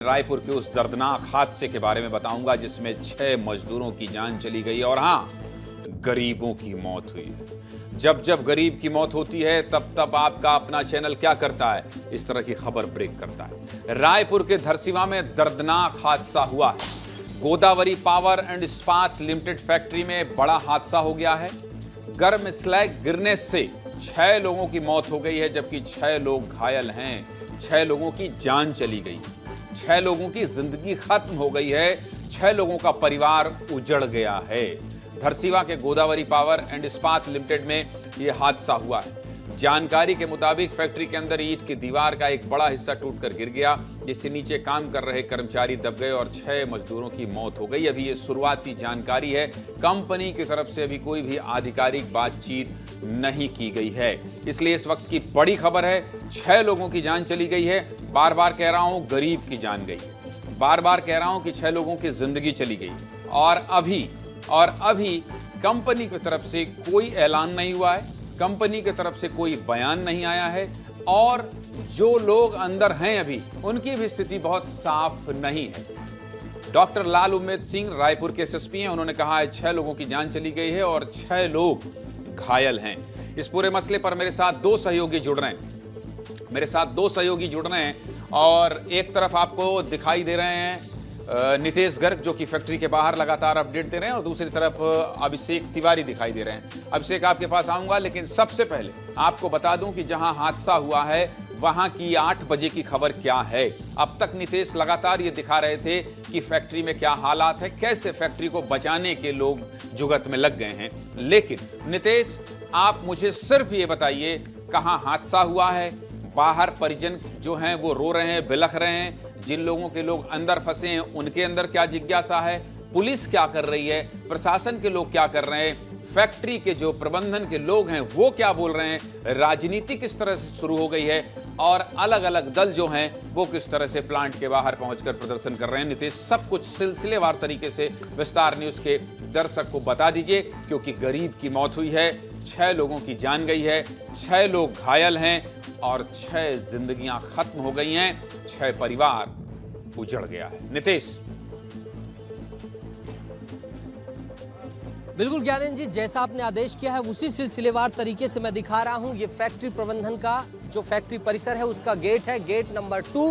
रायपुर के उस दर्दनाक हादसे के बारे में बताऊंगा जिसमें 6 मजदूरों की जान चली गई और हाँ, गरीबों की मौत हुई है। जब जब गरीब की मौत होती है तब तब आपका अपना चैनल क्या करता है, इस तरह की खबर ब्रेक करता है। रायपुर के धरसीवां में दर्दनाक हादसा हुआ है। गोदावरी पावर एंड इस्पात लिमिटेड फैक्ट्री में बड़ा हादसा हो गया है। गर्म स्लैग गिरने से 6 लोगों की मौत हो गई है, जबकि 6 लोग घायल हैं। 6 लोगों की जान चली गई, 6 लोगों की जिंदगी खत्म हो गई है, 6 लोगों का परिवार उजड़ गया है। धरसीवां के गोदावरी पावर एंड इस्पात लिमिटेड में यह हादसा हुआ है। जानकारी के मुताबिक फैक्ट्री के अंदर ईंट की दीवार का एक बड़ा हिस्सा टूटकर गिर गया, जिससे नीचे काम कर रहे कर्मचारी दब गए और 6 मजदूरों की मौत हो गई। अभी ये शुरुआती जानकारी है, कंपनी की तरफ से अभी कोई भी आधिकारिक बातचीत नहीं की गई है, इसलिए इस वक्त की बड़ी खबर है 6 लोगों की जान चली गई है। बार बार कह रहा हूं, गरीब की जान गई, बार बार कह रहा हूं कि 6 लोगों की जिंदगी चली गई और अभी कंपनी की तरफ से कोई ऐलान नहीं हुआ है, कंपनी की तरफ से कोई बयान नहीं आया है और जो लोग अंदर हैं अभी उनकी भी स्थिति बहुत साफ नहीं है। डॉक्टर लाल उम्मेद सिंह रायपुर के एसएसपी हैं, उन्होंने कहा है 6 लोगों की जान चली गई है और 6 लोग घायल हैं। इस पूरे मसले पर मेरे साथ 2 सहयोगी जुड़ रहे हैं और एक तरफ आपको दिखाई दे रहे हैं नितेश गर्ग, जो कि फैक्ट्री के बाहर लगातार अपडेट दे रहे हैं, और दूसरी तरफ अभिषेक तिवारी दिखाई दे रहे हैं। अभिषेक, आपके पास आऊंगा, लेकिन सबसे पहले आपको बता दूं कि जहां हादसा हुआ है वहां की 8 बजे की खबर क्या है। अब तक नितेश लगातार ये दिखा रहे थे कि फैक्ट्री में क्या हालात है, कैसे फैक्ट्री को बचाने के लोग जुगत में लग गए हैं। लेकिन नितेश, आप मुझे सिर्फ ये बताइए, कहां हादसा हुआ है? बाहर परिजन जो हैं वो रो रहे हैं, बिलख रहे हैं, जिन लोगों के लोग अंदर फंसे हैं उनके अंदर क्या जिज्ञासा है, पुलिस क्या कर रही है, प्रशासन के लोग क्या कर रहे हैं, फैक्ट्री के जो प्रबंधन के लोग हैं वो क्या बोल रहे हैं, राजनीति किस तरह से शुरू हो गई है और अलग अलग दल जो हैं वो किस तरह से प्लांट के बाहर पहुंचकर प्रदर्शन कर रहे हैं। नितेश, सब कुछ सिलसिलेवार तरीके से विस्तार न्यूज़ के दर्शक को बता दीजिए, क्योंकि गरीब की मौत हुई है, 6 लोगों की जान गई है, 6 लोग घायल हैं और 6 जिंदगियां खत्म हो गई हैं, 6 परिवार उजड़ गया है। नितेश। बिल्कुल ज्ञानेंद्र जी, जैसा आपने आदेश किया है उसी सिलसिलेवार तरीके से मैं दिखा रहा हूं। ये फैक्ट्री प्रबंधन का जो फैक्ट्री परिसर है उसका गेट है, गेट नंबर 2।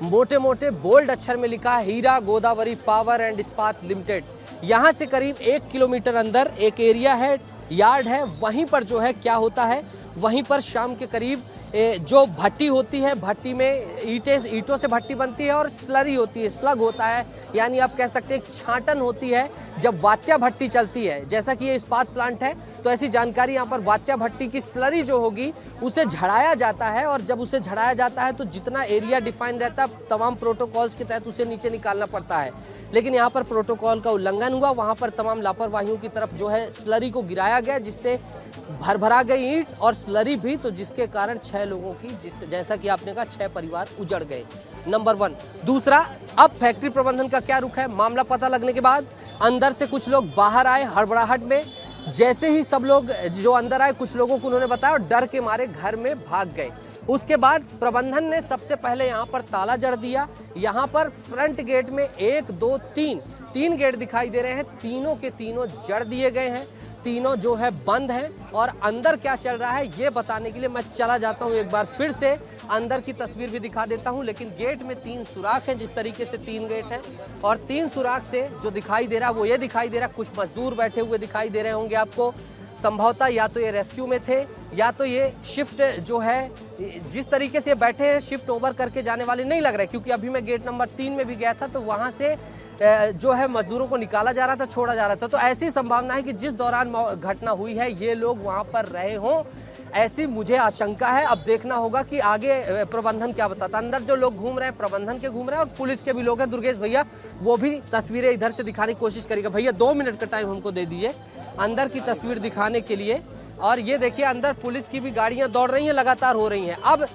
मोटे मोटे बोल्ड अक्षर में लिखा है हीरा गोदावरी पावर एंड इस्पात लिमिटेड। यहाँ से करीब 1 किलोमीटर अंदर एक एरिया है, यार्ड है, वहीं पर जो है क्या होता है, वहीं पर शाम के करीब जो भट्टी होती है, भट्टी में ईंटों से भट्टी बनती है और स्लरी होती है, स्लग होता है, यानी आप कह सकते हैं छाटन होती है जब वात्या भट्टी चलती है। जैसा कि ये इस्पात प्लांट है तो ऐसी जानकारी यहाँ पर वात्या भट्टी की स्लरी जो होगी उसे झड़ाया जाता है और जब उसे झड़ाया जाता है तो जितना एरिया डिफाइन रहता है तमाम प्रोटोकॉल्स के तहत उसे नीचे निकालना पड़ता है। लेकिन यहाँ पर प्रोटोकॉल का उल्लंघन हुआ, वहाँ पर तमाम लापरवाहियों की तरफ जो है स्लरी को गिराया गया, जिससे भरा गई ईंट और स्लरी भी, तो जिसके कारण 6 लोगों की जैसा कि आपने कहा 6 परिवार उजड़ गए। नंबर 1। दूसरा, अब फैक्ट्री प्रबंधन का क्या रुख है? मामला पता लगने के बाद अंदर से कुछ लोग बाहर आए हड़बड़ाहट में। जैसे ही सब लोग जो अंदर आए, कुछ लोगों को उन्होंने बताया और डर के मारे घर में भाग गए। उसके बाद प्रबंधन ने सबसे पहले यहाँ पर ताला जड़ दिया। यहाँ पर फ्रंट गेट में 1 2 3 गेट दिखाई दे रहे हैं, तीनों के तीनों जड़ दिए गए हैं, तीनों जो है बंद हैं। और अंदर क्या चल रहा है ये बताने के लिए मैं चला जाता हूं, एक बार फिर से अंदर की तस्वीर भी दिखा देता हूं। लेकिन गेट में 3 सुराख हैं, जिस तरीके से 3 गेट हैं और 3 सुराख से जो दिखाई दे रहा है वो ये दिखाई दे रहा है, कुछ मजदूर बैठे हुए दिखाई दे रहे होंगे आपको। संभवतः या तो ये रेस्क्यू में थे या तो ये शिफ्ट जो है, जिस तरीके से बैठे हैं शिफ्ट ओवर करके जाने वाले नहीं लग रहे, क्योंकि अभी मैं गेट नंबर 3 में भी गया था तो वहाँ से जो है मजदूरों को निकाला जा रहा था, छोड़ा जा रहा था। तो ऐसी संभावना है कि जिस दौरान घटना हुई है ये लोग वहां पर रहे हों, ऐसी मुझे आशंका है। अब देखना होगा कि आगे प्रबंधन क्या बताता। अंदर जो लोग घूम रहे हैं प्रबंधन के घूम रहे हैं और पुलिस के भी लोग हैं। दुर्गेश भैया वो भी तस्वीरें इधर से दिखाने की कोशिश करेगा। भैया 2 मिनट का टाइम हमको दे दीजिए अंदर की तस्वीर दिखाने के लिए। और ये देखिए अंदर पुलिस की भी गाड़ियां दौड़ रही हैं, लगातार हो रही हैं। अब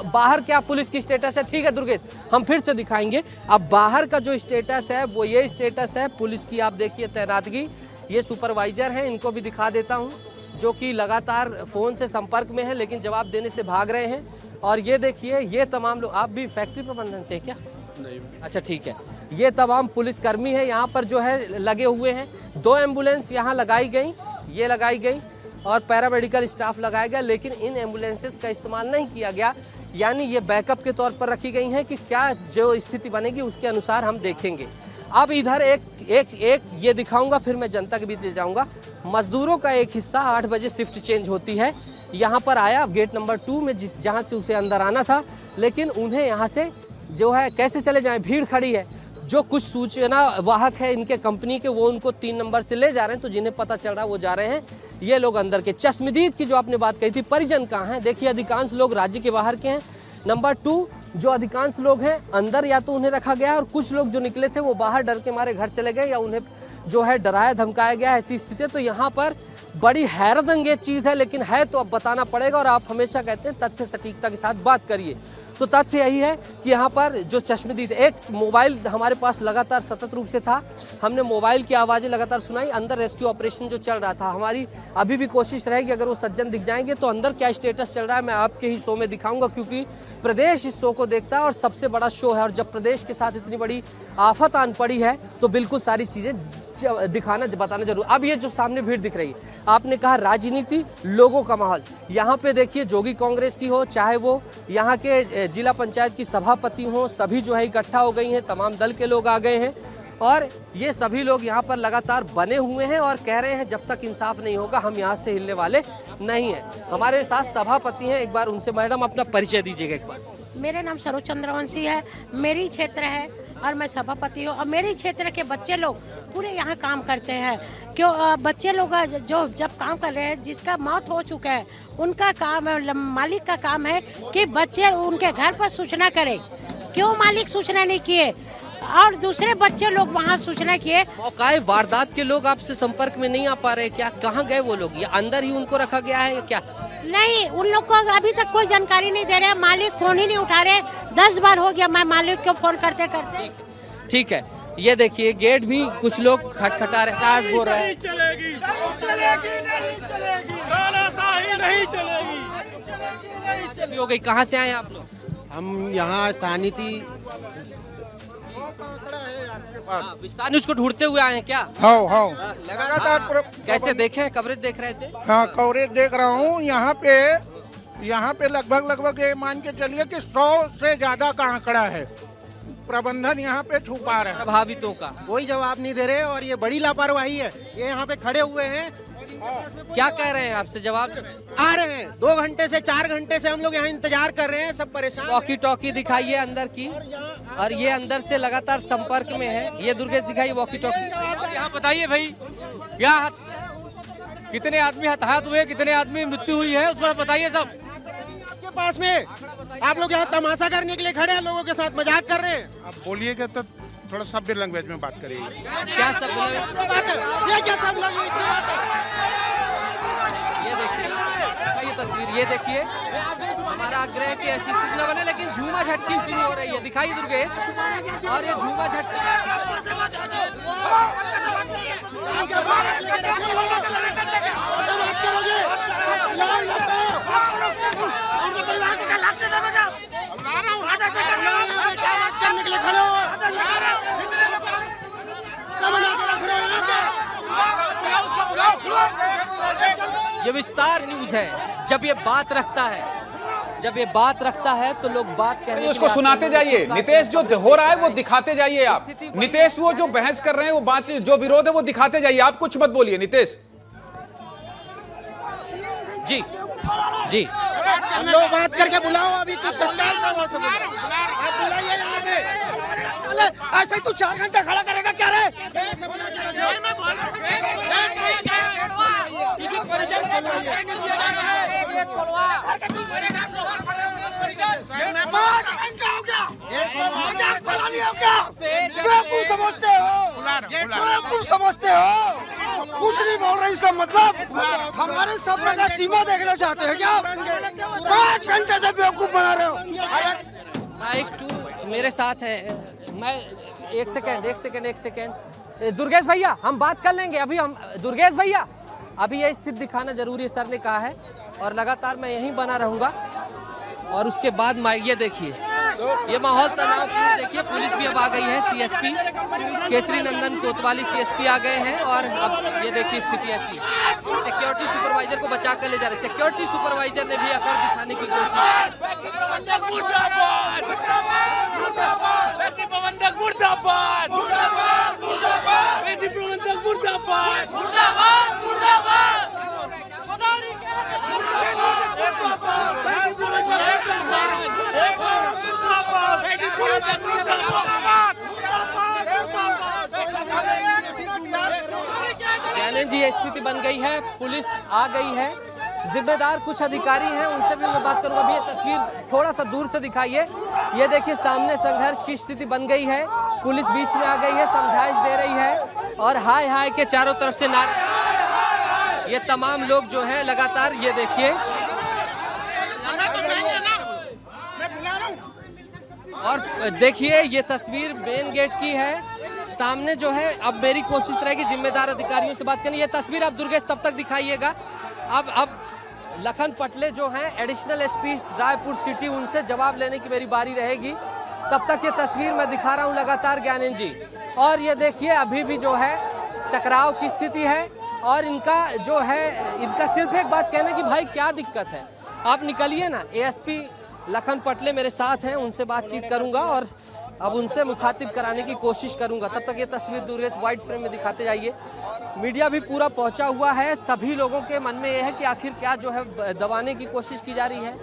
बाहर क्या पुलिस की स्टेटस है, ठीक है दुर्गेश, हम फिर से दिखाएंगे। अब बाहर का जो स्टेटस है वो ये स्टेटस है पुलिस की। आप देखिए तैनातगी, ये सुपरवाइजर हैं, इनको भी दिखा देता हूँ, जो कि लगातार फ़ोन से संपर्क में है लेकिन जवाब देने से भाग रहे हैं। और ये देखिए ये तमाम लोग। आप भी फैक्ट्री प्रबंधन से क्या? नहीं। अच्छा ठीक है, ये तमाम पुलिसकर्मी हैं यहाँ पर जो है लगे हुए हैं। 2 एम्बुलेंस यहाँ लगाई गई, ये लगाई गई और पैरामेडिकल स्टाफ लगाया गया, लेकिन इन एम्बुलेंसेस का इस्तेमाल नहीं किया गया, यानी ये बैकअप के तौर पर रखी गई हैं कि क्या जो स्थिति बनेगी उसके अनुसार हम देखेंगे। अब इधर एक ये दिखाऊंगा, फिर मैं जनता के बीच ले जाऊंगा। मजदूरों का एक हिस्सा 8 बजे शिफ्ट चेंज होती है, यहाँ पर आया गेट नंबर 2 में, जहाँ से उसे अंदर आना था, लेकिन उन्हें यहाँ से जो है कैसे चले जाएं, भीड़ खड़ी है। जो कुछ सूचना वाहक है इनके कंपनी के, वो उनको 3 नंबर से ले जा रहे हैं, तो जिन्हें पता चल रहा है वो जा रहे हैं। ये लोग अंदर के चश्मदीद की जो आपने बात कही थी, परिजन कहाँ हैं? देखिए अधिकांश लोग राज्य के बाहर के हैं। नंबर 2, जो अधिकांश लोग हैं अंदर या तो उन्हें रखा गया, और कुछ लोग जो निकले थे वो बाहर डर के मारे घर चले गए, या उन्हें जो है डराया धमकाया गया। ऐसी स्थिति है। तो यहाँ पर बड़ी हैरत अंगेज चीज़ है, लेकिन है तो अब बताना पड़ेगा। और आप हमेशा कहते हैं तथ्य सटीकता के साथ बात करिए, तो तथ्य यही है कि यहाँ पर जो चश्मदीद, एक मोबाइल हमारे पास लगातार सतत रूप से था, हमने मोबाइल की आवाज़ें लगातार सुनाई। अंदर रेस्क्यू ऑपरेशन जो चल रहा था, हमारी अभी भी कोशिश रहेगी, अगर वो सज्जन दिख जाएंगे तो अंदर क्या स्टेटस चल रहा है मैं आपके ही शो में दिखाऊंगा, क्योंकि प्रदेश इस शो को देखता है और सबसे बड़ा शो है। और जब प्रदेश के साथ इतनी बड़ी आफत आन पड़ी है तो बिल्कुल सारी चीज़ें दिखाना बताना जरूर। अब ये जो सामने भीड़ दिख रही है, आपने कहा राजनीति, लोगों का माहौल, यहाँ पे देखिए जोगी कांग्रेस की हो, चाहे वो यहाँ के जिला पंचायत की सभापति हो, सभी जो है इकट्ठा हो गई हैं, तमाम दल के लोग आ गए हैं, और ये सभी लोग यहाँ पर लगातार बने हुए हैं और कह रहे हैं जब तक इंसाफ नहीं होगा हम यहाँ से हिलने वाले नहीं हैं। हमारे साथ सभापति हैं, एक बार उनसे, मैडम अपना परिचय दीजिएगा एक बार। मेरा नाम सरोज चंद्रवंशी है, मेरी क्षेत्र है और मैं सभापति हूँ। और मेरे क्षेत्र के बच्चे लोग पूरे यहाँ काम करते हैं। क्यों बच्चे लोग जो जब काम कर रहे हैं, जिसका मौत हो चुका है, उनका काम, मालिक का काम है कि बच्चे उनके घर पर सूचना करें। क्यों मालिक सूचना नहीं किए और दूसरे बच्चे लोग वहाँ सूचना किए। मौकाए वारदात के लोग आपसे संपर्क में नहीं आ पा रहे क्या? कहाँ गए वो लोग? या अंदर ही उनको रखा गया है या क्या? नहीं, उन लोग को अभी तक कोई जानकारी नहीं दे रहे। मालिक फोन ही नहीं उठा रहे। 10 बार हो गया मैं मालिक को फोन करते करते। ठीक है, ये देखिए गेट भी कुछ लोग खटखटा रहे, बोल रहे हैं नहीं चलेगी, तानाशाही नहीं चलेगी। हो गई। कहाँ से आए आप लोग? हम यहाँ स्थानीय थी। विस्तार न्यूज को ढूंढते हुए आए हैं क्या? हाँ लगातार कैसे देखे? कवरेज देख रहे थे? हाँ कवरेज देख रहा हूँ। यहाँ पे लगभग ये मान के चलिए कि 100 से ज्यादा का आंकड़ा है। प्रबंधन यहाँ पे छुपा रहा है। प्रभावितों का कोई जवाब नहीं दे रहे और ये बड़ी लापरवाही है। ये यहाँ पे खड़े हुए हैं, क्या कह रहे हैं आपसे? जवाब आ रहे हैं। 2 घंटे से 4 घंटे से हम लोग यहाँ इंतजार कर रहे हैं, सब परेशान। वॉकी टॉकी दिखाइए अंदर की, और ये अंदर से लगातार संपर्क में है। ये दुर्गेश दिखाइए वॉकी टॉकी। यहाँ बताइए भाई, यहाँ कितने आदमी हताहत हुए, कितने आदमी मृत्यु हुई है, उस पर बताइए सब। आपके पास में आप लोग यहाँ तमाशा करने के लिए खड़े हैं, लोगों के साथ मजाक कर रहे हैं। अब बोलिएगा तो थोड़ा सभ्य लैंग्वेज में बात करिए। क्या सब बोले? बात है ये, क्या सब लोग इतनी बात है? ये देखिए ये तस्वीर, ये देखिए। हमारा आग्रह है कि ऐसी स्थिति न बने, लेकिन झूमा झटकी शुरू हो रही है। दिखाइए दुर्गेश, और ये झूमा झटकी ये विस्तार न्यूज है। जब ये बात रखता है तो लोग बात कहने उसको सुनाते जाइए। नितेश जो हो रहा है वो दिखाते जाइए आप। नितेश वो जो बहस कर रहे हैं, वो बात जो विरोध है वो दिखाते जाइए। आप कुछ मत बोलिए नितेश जी। जी हम लोग बात करके बुलाओ अभी तो तत्काल प्रभाव से आप बुलाइए यहाँ पे। ऐसे ही तू 4 घंटा खड़ा करेगा क्या रे? समझते हो कुछ नहीं बोल रहे। इसका मतलब हमारे सफर का सीमा देखना चाहते हैं क्या? 5 घंटे से बेवकूफ बना रहे हो। माइक 2 मेरे साथ है। मैं एक सेकेंड दुर्गेश भैया, हम बात कर लेंगे अभी। हम दुर्गेश भैया, अभी ये स्थिति दिखाना जरूरी है, सर ने कहा है, और लगातार मैं यहीं बना रहूंगा। और उसके बाद ये देखिए ये माहौल तनावपूर्ण देखिए, पुलिस भी अब आ गई है, सीएसपी केसरी नंदन कोतवाली सीएसपी आ गए हैं और अब ये देखिए स्थिति ऐसी, सिक्योरिटी सुपरवाइजर को बचा कर ले जा रहे, सिक्योरिटी सुपरवाइजर ने भी अकड़ दिखाने की जी स्थिति बन गई है, पुलिस आ गई है, जिम्मेदार कुछ अधिकारी हैं, उनसे भी मैं बात करूंगा। अभी ये तस्वीर थोड़ा सा दूर से दिखाइए, ये देखिए सामने संघर्ष की स्थिति बन गई है, पुलिस बीच में आ गई है, समझाइश दे रही है और हाय हाय के चारों तरफ से नारे, ये तमाम लोग जो है लगातार ये देखिए और देखिए ये तस्वीर मेन गेट की है, सामने जो है अब मेरी कोशिश रहेगी जिम्मेदार अधिकारियों से बात करनी। ये तस्वीर आप दुर्गेश तब तक दिखाइएगा। अब लखन पटले जो हैं एडिशनल एसपी रायपुर सिटी, उनसे जवाब लेने की मेरी बारी रहेगी। तब तक ये तस्वीर मैं दिखा रहा हूँ लगातार ज्ञानेंद्र जी, और ये देखिए अभी भी जो है टकराव की स्थिति है और इनका जो है इनका सिर्फ एक बात कहना कि भाई क्या दिक्कत है, आप निकलिए ना। एएसपी लखन पटले मेरे साथ हैं, उनसे बातचीत करूंगा और अब उनसे मुखातिब कराने की कोशिश करूंगा। तब तक ये तस्वीर दुर्गेश वाइड फ्रेम में दिखाते जाइए। मीडिया भी पूरा पहुंचा हुआ है, सभी लोगों के मन में यह है कि आखिर क्या जो है दबाने की कोशिश की जा रही है,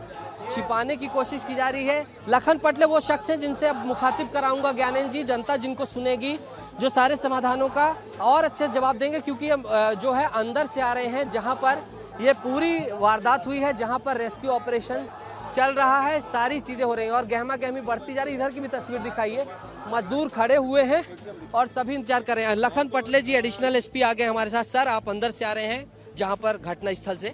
छिपाने की कोशिश की जा रही है। लखन पटले वो शख्स हैं जिनसे अब मुखातिब कराऊंगा ज्ञानेंद्र जी, जनता जिनको सुनेगी, जो सारे समाधानों का और अच्छे से जवाब देंगे, क्योंकि हम जो है अंदर से आ रहे हैं जहाँ पर ये पूरी वारदात हुई है, जहाँ पर रेस्क्यू ऑपरेशन चल रहा है, सारी चीजें हो रही हैं और गहमा गहमी बढ़ती जा रही है। इधर की भी तस्वीर दिखाइए, मजदूर खड़े हुए हैं और सभी इंतजार कर रहे हैं। लखन पटले जी एडिशनल एसपी आ गए हमारे साथ। सर, आप अंदर से आ रहे हैं जहां पर घटना स्थल से,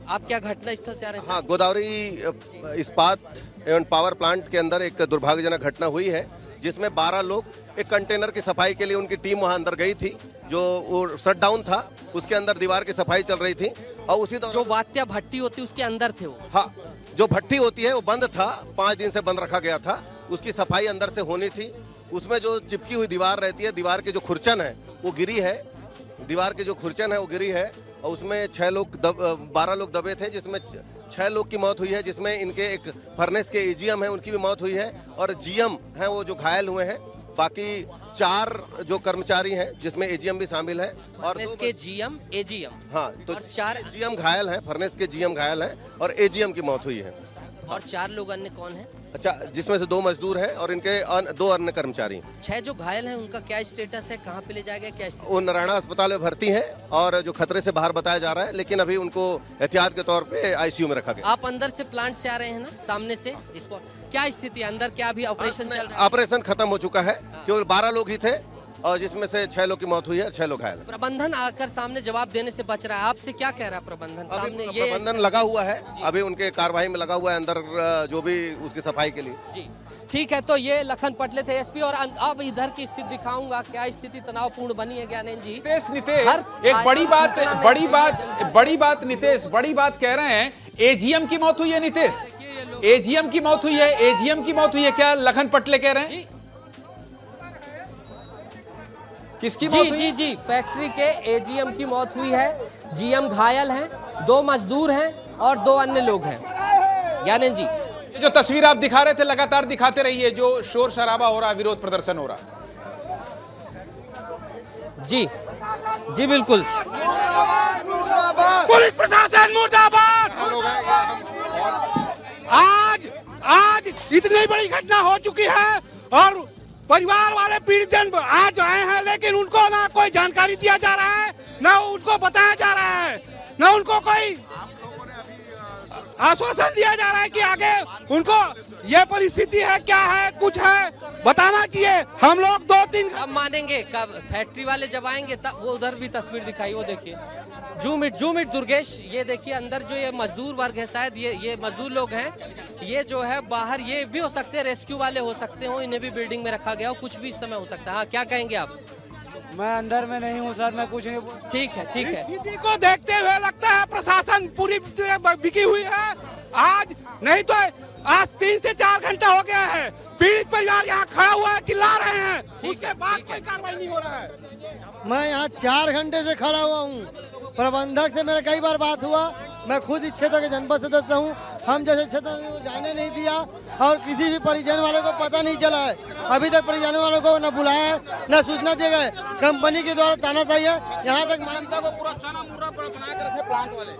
आप क्या घटना स्थल से आ रहे हैं? हाँ, गोदावरी इस्पात एवं पावर प्लांट के अंदर एक दुर्भाग्यजनक घटना हुई है, जिसमें 12 लोग, एक कंटेनर की सफाई के लिए उनकी टीम वहां अंदर गई थी, जो वो शट डाउन था, उसके अंदर दीवार की सफाई चल रही थी और उसी जो वात्या भट्टी होती है उसके अंदर थे वो। हाँ, जो भट्टी होती है वो बंद था, 5 दिन से बंद रखा गया था, उसकी सफाई अंदर से होनी थी। उसमें जो चिपकी हुई दीवार रहती है, दीवार की जो खुरचन है वो गिरी है, दीवार की जो खुरचन है वो गिरी है और उसमें 12 लोग दबे थे, जिसमें 6 लोग की मौत हुई है, जिसमें इनके एक फर्नेस के एजीएम है उनकी भी मौत हुई है और जीएम हैं वो जो घायल हुए हैं। बाकी 4 जो कर्मचारी हैं जिसमें एजीएम भी शामिल है और फर्नेस के जीएम एजीएम, हाँ, तो 4 जीएम घायल हैं, फर्नेस के जीएम घायल हैं और एजीएम की मौत हुई है। और 4 लोग अन्य कौन है? अच्छा, जिसमें से 2 मजदूर हैं और इनके 2 अन्य कर्मचारी। 6 जो घायल हैं उनका क्या स्टेटस है, कहाँ पे ले जाया गया, क्या स्थिति? वो नारायणा अस्पताल में भर्ती हैं और जो खतरे से बाहर बताया जा रहा है, लेकिन अभी उनको एहतियात के तौर पे आईसीयू में रखा गया। आप अंदर से प्लांट से आ रहे हैं ना, सामने से स्पॉट, क्या स्थिति है अंदर, क्या अभी ऑपरेशन चल रहा है? ऑपरेशन खत्म हो चुका है, केवल 12 लोग ही थे और जिसमें से 6 लोग की मौत हुई है, 6 लोग घायल। प्रबंधन आकर सामने जवाब देने से बच रहा है, आपसे क्या कह रहा है प्रबंधन? सामने ये प्रबंधन लगा हुआ है, अभी उनके कार्रवाई में लगा हुआ है अंदर, जो भी उसकी सफाई के लिए। जी ठीक है, तो ये लखन पटले थे एसपी और अब इधर की स्थिति दिखाऊंगा, क्या स्थिति तनावपूर्ण बनी है ज्ञानेंद्र जी। नितेश, एक बड़ी बात नितेश, बड़ी बात कह रहे हैं, एजीएम की मौत हुई है नितेश, एजीएम की मौत हुई है, एजीएम की मौत हुई है, क्या लखन पटले कह रहे हैं? किसकी मौत हुई? जी, फैक्ट्री के एजीएम की मौत हुई है, जीएम घायल हैं, 2 मजदूर हैं और 2 अन्य लोग हैं। ज्ञानेंद्र जी, जो तस्वीर आप दिखा रहे थे लगातार दिखाते रहिए, जो शोर शराबा हो रहा, विरोध प्रदर्शन हो रहा। जी बिल्कुल। पुलिस प्रशासन मुर्दाबाद। आज इतनी बड़ी घटना हो चुकी है और परिवार वाले पीड़ित जन आज आए हैं, लेकिन उनको ना कोई जानकारी दिया जा रहा है, ना उनको बताया जा रहा है, ना उनको कोई आश्वासन दिया जा रहा है कि आगे उनको ये परिस्थिति है, क्या है, कुछ है, बताना चाहिए। हम लोग 2-3 कब मानेंगे, कब फैक्ट्री वाले जब आएंगे तब? वो उधर भी तस्वीर दिखाई, वो देखिए, जूम इट दुर्गेश, ये देखिए अंदर जो ये मजदूर वर्ग है, शायद ये मजदूर लोग हैं, ये जो है बाहर, ये भी हो सकते हैं रेस्क्यू वाले हो सकते हो, इन्हें भी बिल्डिंग में रखा गया हो, कुछ भी इस समय हो सकता है। हाँ, क्या कहेंगे आप? मैं अंदर में नहीं हूँ सर, मैं कुछ नहीं ठीक है। स्थिति को देखते हुए लगता है प्रशासन पूरी बिकी हुई है आज नहीं तो आज 3 से 4 घंटा हो गया है, पीड़ित परिवार यहाँ खड़ा हुआ है, चिल्ला रहे हैं, उसके बाद कोई कार्रवाई नहीं हो रहा है। मैं यहाँ 4 घंटे से खड़ा हुआ हूँ। प्रबंधक से मेरा कई बार बात हुआ, मैं खुद इस क्षेत्र के जनपद सदस्य हूँ। हम जैसे क्षेत्र में वो जाने नहीं दिया और किसी भी परिजन वाले को पता नहीं चला है। अभी तक परिजन वालों को न बुलाया है, न सूचना दिए गए। कंपनी के द्वारा तानाशाही है। यहाँ तक मानता को पूरा चना मुर्रा बना के रखे प्लांट वाले।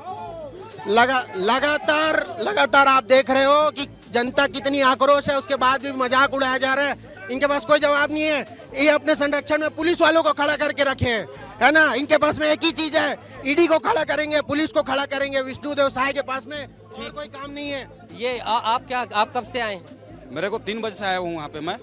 लगातार आप देख रहे हो कि जनता कितनी आक्रोश है, उसके बाद भी मजाक उड़ाया जा रहा है। इनके पास कोई जवाब नहीं है। ये अपने संरक्षण में पुलिस वालों को खड़ा करके रखे हैं, है ना। इनके पास में एक ही चीज है, ईडी को खड़ा करेंगे, पुलिस को खड़ा करेंगे। विष्णुदेव साय के पास में और कोई काम नहीं है। ये आप कब से आए हैं? मेरे को 3 बजे से आया हूँ यहाँ पे मैं,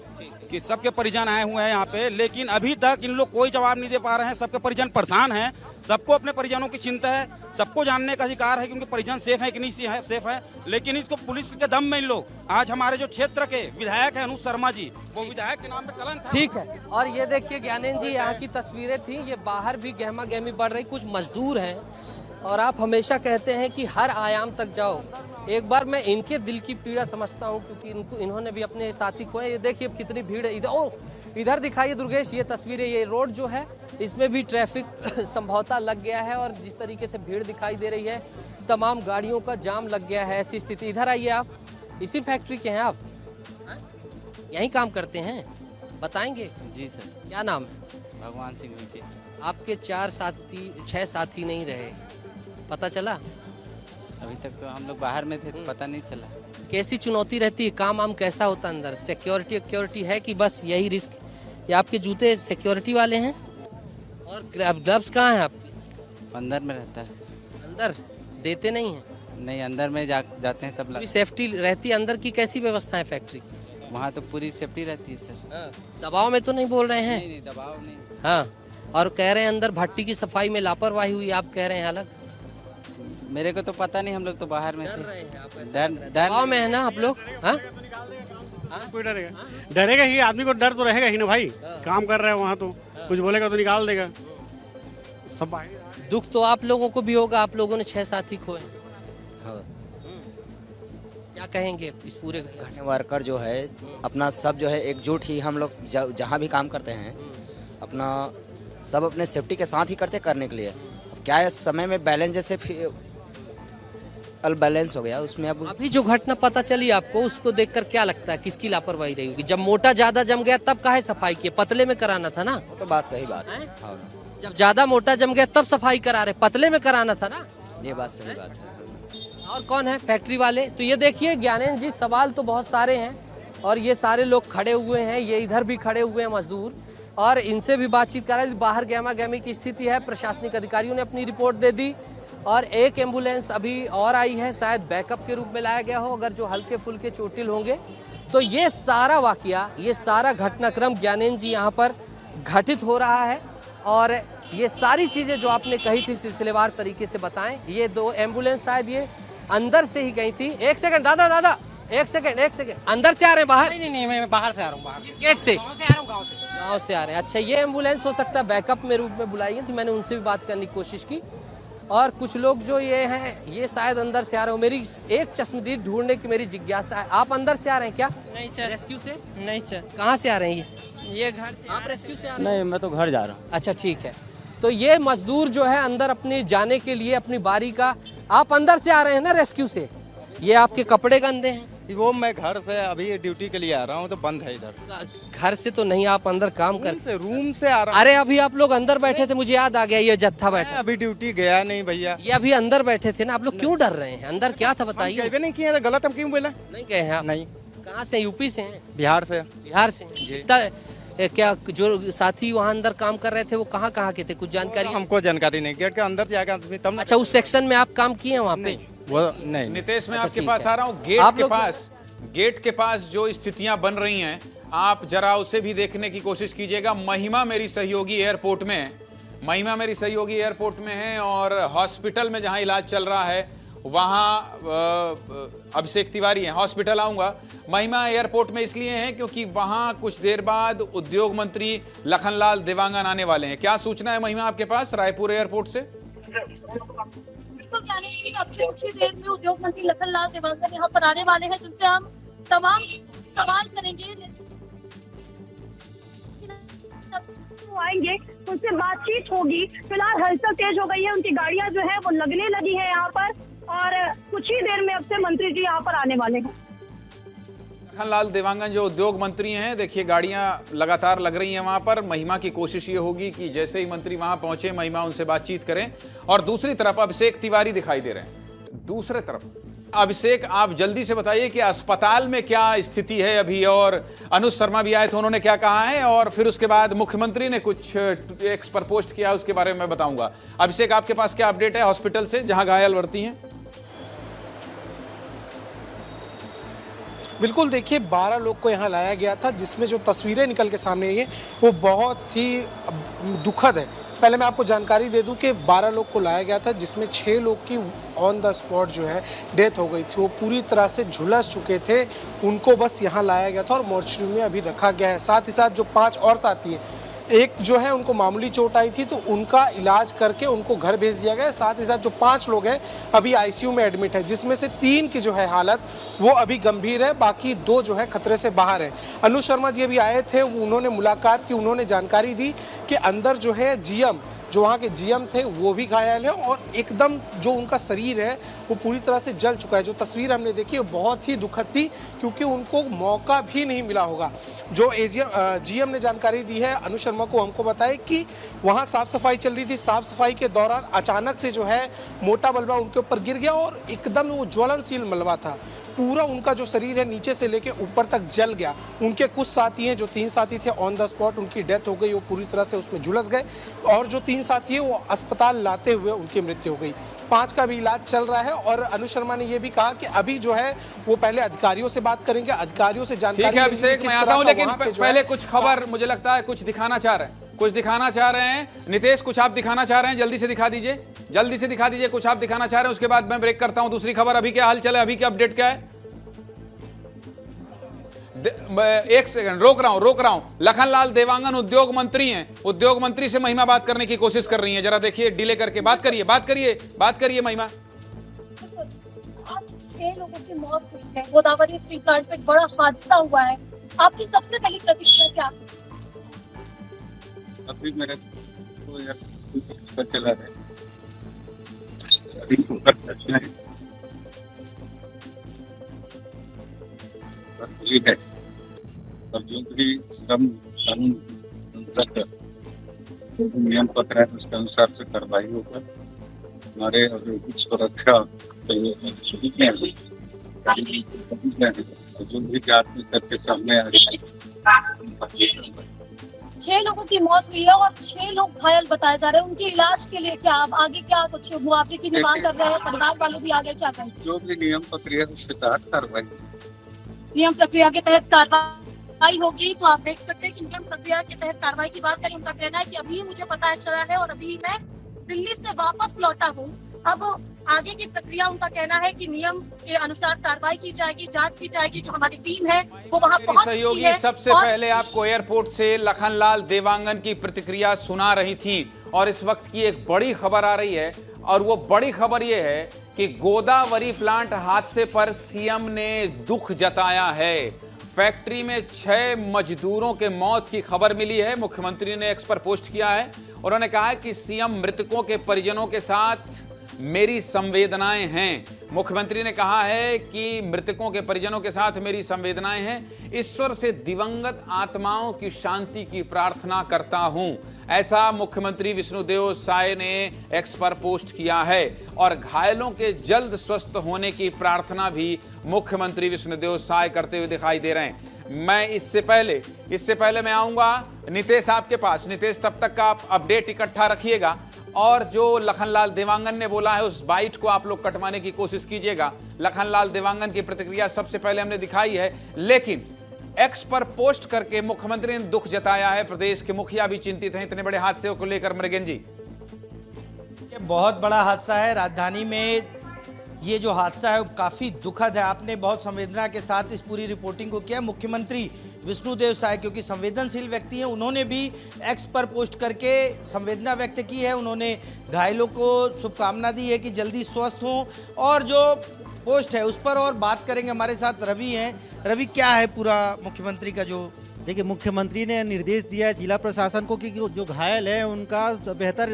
कि सबके परिजन आए हुए हैं यहाँ पे, लेकिन अभी तक इन लोग कोई जवाब नहीं दे पा रहे हैं। सबके परिजन परेशान हैं, सबको अपने परिजनों की चिंता है, सबको जानने का अधिकार है कि उनके परिजन सेफ है कि नहीं सेफ है। लेकिन इसको पुलिस के दम में इन लोग, आज हमारे जो क्षेत्र के विधायक हैं अनुज शर्मा जी, वो विधायक के नाम पे कलंक है। ठीक है। और ये देखिए ज्ञानेंद्र जी, यहाँ की तस्वीरें थी, ये बाहर भी गहमा गहमी बढ़ रही, कुछ मजदूर हैं और आप हमेशा कहते हैं कि हर आयाम तक जाओ। एक बार मैं इनके दिल की पीड़ा समझता हूँ, क्योंकि इन्होंने भी अपने साथी खोए। ये देखिए कितनी भीड़ है इधर दिखाइए दुर्गेश, ये तस्वीरें, ये रोड जो है इसमें भी ट्रैफिक संभवतः लग गया है और जिस तरीके से भीड़ दिखाई दे रही है, तमाम गाड़ियों का जाम लग गया है, ऐसी स्थिति। इधर आइए आप, इसी फैक्ट्री के हैं आप? यहीं काम करते हैं? बताएंगे? जी सर। क्या नाम है? भगवान सिंह जी। आपके 6 साथी नहीं रहे, पता चला? अभी तक तो हम लोग बाहर में थे तो पता नहीं चला। कैसी चुनौती रहती है, काम वाम कैसा होता है अंदर? सिक्योरिटी है कि बस यही रिस्क? ये आपके जूते सिक्योरिटी वाले हैं और ग्लव्स कहाँ हैं आपके? अंदर में रहता है। अंदर देते नहीं हैं? नहीं, अंदर में जाते हैं तब पूरी सेफ्टी रहती है अंदर की? कैसी व्यवस्था है फैक्ट्री? वहाँ तो पूरी सेफ्टी रहती है सर। दबाव में तो नहीं बोल रहे हैं? नहीं, दबाव नहीं। हाँ, और कह रहे हैं अंदर भट्टी की सफाई में लापरवाही हुई, आप कह रहे हैं अलग? मेरे को तो पता नहीं, हम लोग तो बाहर में थे। दबाव में है ना आप लोग? हाँ, कोई डरेगा ही, आदमी को डर तो रहेगा ही ना भाई। काम कर रहे हैं वहाँ तो कुछ बोलेगा तो निकाल देगा सब। दुख तो आप लोगों को भी होगा, आप लोगों ने 6 साथी खोए। हाँ। क्या कहेंगे इस पूरे घटना? वर्कर जो है अपना सब जो है एकजुट ही, हम लोग जहाँ भी काम करते हैं अपना सब अपने सेफ्टी के साथ ही करने के लिए। अब क्या है, समय में बैलेंस जैसे बैलेंस हो गया उसमें। अब अभी जो घटना पता चली आपको, उसको देखकर क्या लगता है किसकी लापरवाही रही होगी? जब मोटा ज्यादा जम गया तब काहे सफाई की? पतले में कराना था ना? वो तो बात सही बात है। हाँ। जब ज्यादा मोटा जम गया तब सफाई करा रहे, पतले में कराना था ना? ये बात सही बात है। और कौन है फैक्ट्री वाले? तो ये देखिए ज्ञानेंद्र जी, सवाल तो बहुत सारे हैं और ये सारे लोग खड़े हुए हैं, ये इधर भी खड़े हुए हैं मजदूर, और इनसे भी बातचीत कर रहे हैं। बाहर गहमा गहमी की स्थिति है, प्रशासनिक अधिकारियों ने अपनी रिपोर्ट दे दी और एक एम्बुलेंस अभी और आई है, शायद बैकअप के रूप में लाया गया हो अगर जो हल्के फुल्के चोटिल होंगे। तो ये सारा वाकया, ये सारा घटनाक्रम ज्ञानेंद्र जी यहाँ पर घटित हो रहा है और ये सारी चीज़ें जो आपने कही थी सिलसिलेवार तरीके से बताएं। ये 2 एम्बुलेंस शायद ये अंदर से ही गई थी। एक सेकंड दादा, एक सेकंड, अंदर से आ रहे हैं बाहर? नहीं, मैं बाहर से आ रहा हूँ। बाहर गेट से? गाँव से आ रहा हूँ। गाँव से आ रहे हैं। अच्छा, ये एम्बुलेंस हो सकता है बैकअप में रूप में बुलाई है, तो मैंने उनसे भी बात करने की कोशिश की। और कुछ लोग जो ये हैं, ये शायद अंदर से आ रहे हो। मेरी एक चश्मदीद ढूंढने की मेरी जिज्ञासा है। आप अंदर से आ रहे हैं क्या? नहीं सर। रेस्क्यू से? नहीं सर। कहाँ से आ रहे हैं ये घर से। आप रेस्क्यू से आ रहे हैं? नहीं, मैं तो घर जा रहा हूँ। अच्छा ठीक है। तो ये मजदूर जो है अंदर अपने जाने के लिए अपनी बारी का, आप अंदर से आ रहे हैं ना रेस्क्यू से? ये आपके कपड़े गंदे हैं? वो मैं घर से अभी ड्यूटी के लिए आ रहा हूँ तो बंद है इधर। घर से तो नहीं, आप अंदर काम कर रूम से आ रहा हूँ। अरे अभी आप लोग अंदर बैठे थे, मुझे याद आ गया, ये जत्था बैठा। अभी ड्यूटी गया नहीं भैया। ये अभी अंदर बैठे थे ना, आप लोग क्यों डर रहे हैं? अंदर क्या था बताइए। नहीं किया, गलत हम क्यों बोला? नहीं कहे हैं आप? नहीं। कहाँ से? यूपी से हैं? बिहार से। बिहार से? क्या जो साथी वहाँ अंदर काम कर रहे थे वो कहाँ के थे, कुछ जानकारी? हमको जानकारी नहीं, गेट के अंदर जाएगा तब। अच्छा, उस सेक्शन में आप काम किए हैं वहाँ पे? वो नहीं। नितेश, मैं अच्छा, आपके ठीक पास है। आ रहा हूँ। गेट के पास जो स्थितियां बन रही हैं, आप जरा उसे भी देखने की कोशिश कीजिएगा। महिमा मेरी सहयोगी एयरपोर्ट में है और हॉस्पिटल में जहां इलाज चल रहा है वहां अभिषेक तिवारी हैं। हॉस्पिटल आऊंगा। महिमा एयरपोर्ट में इसलिए हैं क्योंकि वहां कुछ देर बाद उद्योग मंत्री लखनलाल देवांगन आने वाले हैं। क्या सूचना है महिमा आपके पास रायपुर एयरपोर्ट से? बिल्कुल जाने दीजिए अब से कुछ ही देर में उद्योग मंत्री लखनलाल देवांगन यहाँ पर आने वाले हैं, जिनसे हम तमाम सवाल करेंगे, आएंगे उनसे बातचीत होगी। फिलहाल हलचल तेज हो गई है, उनकी गाड़ियां जो है वो लगने लगी है यहाँ पर और कुछ ही देर में अब से मंत्री जी यहाँ पर आने वाले हैं। लखनलाल देवांगन जो उद्योग मंत्री हैं, देखिए गाड़ियां लगातार लग रही हैं वहां पर। महिमा की कोशिश ये होगी कि जैसे ही मंत्री वहां पहुंचे महिमा उनसे बातचीत करें। और दूसरी तरफ अभिषेक तिवारी दिखाई दे रहे हैं। दूसरे तरफ अभिषेक, आप जल्दी से बताइए कि अस्पताल में क्या स्थिति है अभी, और अनुज शर्मा भी आए थे, उन्होंने क्या कहा है, और फिर उसके बाद मुख्यमंत्री ने कुछ एक्स पर पोस्ट किया, उसके बारे में मैं बताऊंगा। अभिषेक, आपके पास क्या अपडेट है हॉस्पिटल से जहां घायल भर्ती हैं? बिल्कुल, देखिए 12 लोग को यहाँ लाया गया था, जिसमें जो तस्वीरें निकल के सामने आई हैं वो बहुत ही दुखद है। पहले मैं आपको जानकारी दे दूं कि 12 लोग को लाया गया था, जिसमें 6 लोग की ऑन द स्पॉट जो है डेथ हो गई थी। वो पूरी तरह से झुलस चुके थे, उनको बस यहाँ लाया गया था और मोर्चरी में अभी रखा गया है। साथ ही साथ जो 5 और साथी हैं, एक जो है उनको मामूली चोट आई थी तो उनका इलाज करके उनको घर भेज दिया गया है। साथ ही साथ जो 5 लोग हैं अभी आईसीयू में एडमिट है, जिसमें से 3 की जो है हालत वो अभी गंभीर है, बाकी 2 जो है खतरे से बाहर है। अनुज शर्मा जी अभी आए थे, उन्होंने मुलाकात की, उन्होंने जानकारी दी कि अंदर जो है जीएम, जो वहाँ के जीएम थे वो भी घायल है और एकदम जो उनका शरीर है वो पूरी तरह से जल चुका है। जो तस्वीर हमने देखी वो बहुत ही दुखद थी, क्योंकि उनको मौका भी नहीं मिला होगा। जो जीएम ने जानकारी दी है अनुज शर्मा को, हमको बताया कि वहाँ साफ सफाई चल रही थी, साफ सफाई के दौरान अचानक से जो है मोटा मलबा उनके ऊपर गिर गया और एकदम वो ज्वलनशील मलबा था। पूरा उनका जो शरीर है नीचे से लेके ऊपर तक जल गया। उनके कुछ साथी हैं, जो 3 साथी थे ऑन द स्पॉट उनकी डेथ हो गई, वो पूरी तरह से उसमें झुलस गए, और जो 3 साथी है वो अस्पताल लाते हुए उनकी मृत्यु हो गई। 5 का भी इलाज चल रहा है। और अनुज शर्मा ने ये भी कहा कि अभी जो है वो पहले अधिकारियों से बात करेंगे, अधिकारियों से जानकारी। ठीक है अभिषेक, मैं आता हूं, लेकिन पहले कुछ खबर मुझे लगता है कुछ दिखाना चाह रहे हैं, कुछ दिखाना चाह रहे हैं। नितेश, कुछ आप दिखाना चाह रहे हैं, जल्दी से दिखा दीजिए, जल्दी से दिखा दीजिए, कुछ आप दिखाना चाह रहे हैं, उसके बाद मैं ब्रेक करता हूं। दूसरी खबर, अभी क्या हाल चल है, अभी क्या अपडेट क्या है? एक सेकंड, रोक रहा हूं। लखनलाल देवांगन उद्योग मंत्री हैं, उद्योग मंत्री से महिमा बात करने की कोशिश कर रही हैं। जरा देखिए, डिले करके बात करिए महिमा। 6 लोगों की मौत हुई है, गोदावरी स्टील प्लांट पे एक बड़ा हादसा हुआ है, आपकी सबसे पहली प्रतिक्रिया क्या? अभी मेरे को चला रहा है, और जो भी श्रम कानून नियम पत्र है उसके अनुसार से कार्रवाई होकर हमारे औद्योगिक सुरक्षा जो भी जांच करके सामने आ रही है। 6 लोगों की मौत हुई है और 6 लोग घायल बताए जा रहे हैं। उनके इलाज के लिए क्या अब आगे क्या कुछ मुआवजे की मांग कर रहे हैं? परिवार वाले भी आगे क्या करें? जो भी नियम प्रक्रिया उसके तहत कार्रवाई, नियम प्रक्रिया के तहत कार्रवाई होगी। तो आप देख सकते हैं कि नियम प्रक्रिया के तहत कार्रवाई की बात करें, उनका कहना है कि अभी मुझे पता चला है और अभी मैं दिल्ली से वापस लौटा हूँ। अब आगे की प्रक्रिया, उनका कहना है कि नियम के अनुसार कार्रवाई की जाएगी, जांच की जाएगी। जो हमारी टीम है वो वहाँ पहुंच चुकी है। सबसे पहले आपको एयरपोर्ट से लखनलाल देवांगन की प्रतिक्रिया सुना रही थी, और इस वक्त की एक बड़ी खबर आ रही है, और वो बड़ी खबर ये है कि गोदावरी प्लांट हादसे पर सीएम ने दुख जताया है। फैक्ट्री में 6 मजदूरों के मौत की खबर मिली है। मुख्यमंत्री ने एक्स पर पोस्ट किया है, उन्होंने कहा है कि सीएम मृतकों के परिजनों के साथ मेरी संवेदनाएं हैं। मुख्यमंत्री ने कहा है कि मृतकों के परिजनों के साथ मेरी संवेदनाएं हैं, ईश्वर से दिवंगत आत्माओं की शांति की प्रार्थना करता हूं। ऐसा मुख्यमंत्री विष्णुदेव साय ने एक्स पर पोस्ट किया है, और घायलों के जल्द स्वस्थ होने की प्रार्थना भी मुख्यमंत्री विष्णुदेव साय करते हुए दिखाई दे रहे हैं। मैं इससे पहले मैं आऊंगा नितेश आपके पास। नितेश, तब तक का आप अपडेट इकट्ठा रखिएगा, और जो लखनलाल देवांगन ने बोला है उस बाइट को आप लोग कटवाने की कोशिश कीजिएगा। लखनलाल देवांगन की प्रतिक्रिया सबसे पहले हमने दिखाई है, लेकिन एक्स पर पोस्ट करके मुख्यमंत्री ने दुख जताया है। प्रदेश के मुखिया भी चिंतित हैं इतने बड़े हादसे को लेकर। मृगेन जी, ये बहुत बड़ा हादसा है। राजधानी में ये जो हादसा है वो काफ़ी दुखद है। आपने बहुत संवेदना के साथ इस पूरी रिपोर्टिंग को किया। मुख्यमंत्री विष्णुदेव साय, क्योंकि संवेदनशील व्यक्ति हैं, उन्होंने भी एक्स पर पोस्ट करके संवेदना व्यक्त की है। उन्होंने घायलों को शुभकामना दी है कि जल्दी स्वस्थ हों। और जो पोस्ट है उस पर और बात करेंगे, हमारे साथ रवि हैं। रवि, क्या है पूरा मुख्यमंत्री का जो? देखिए, मुख्यमंत्री ने निर्देश दिया है जिला प्रशासन को कि जो घायल है उनका बेहतर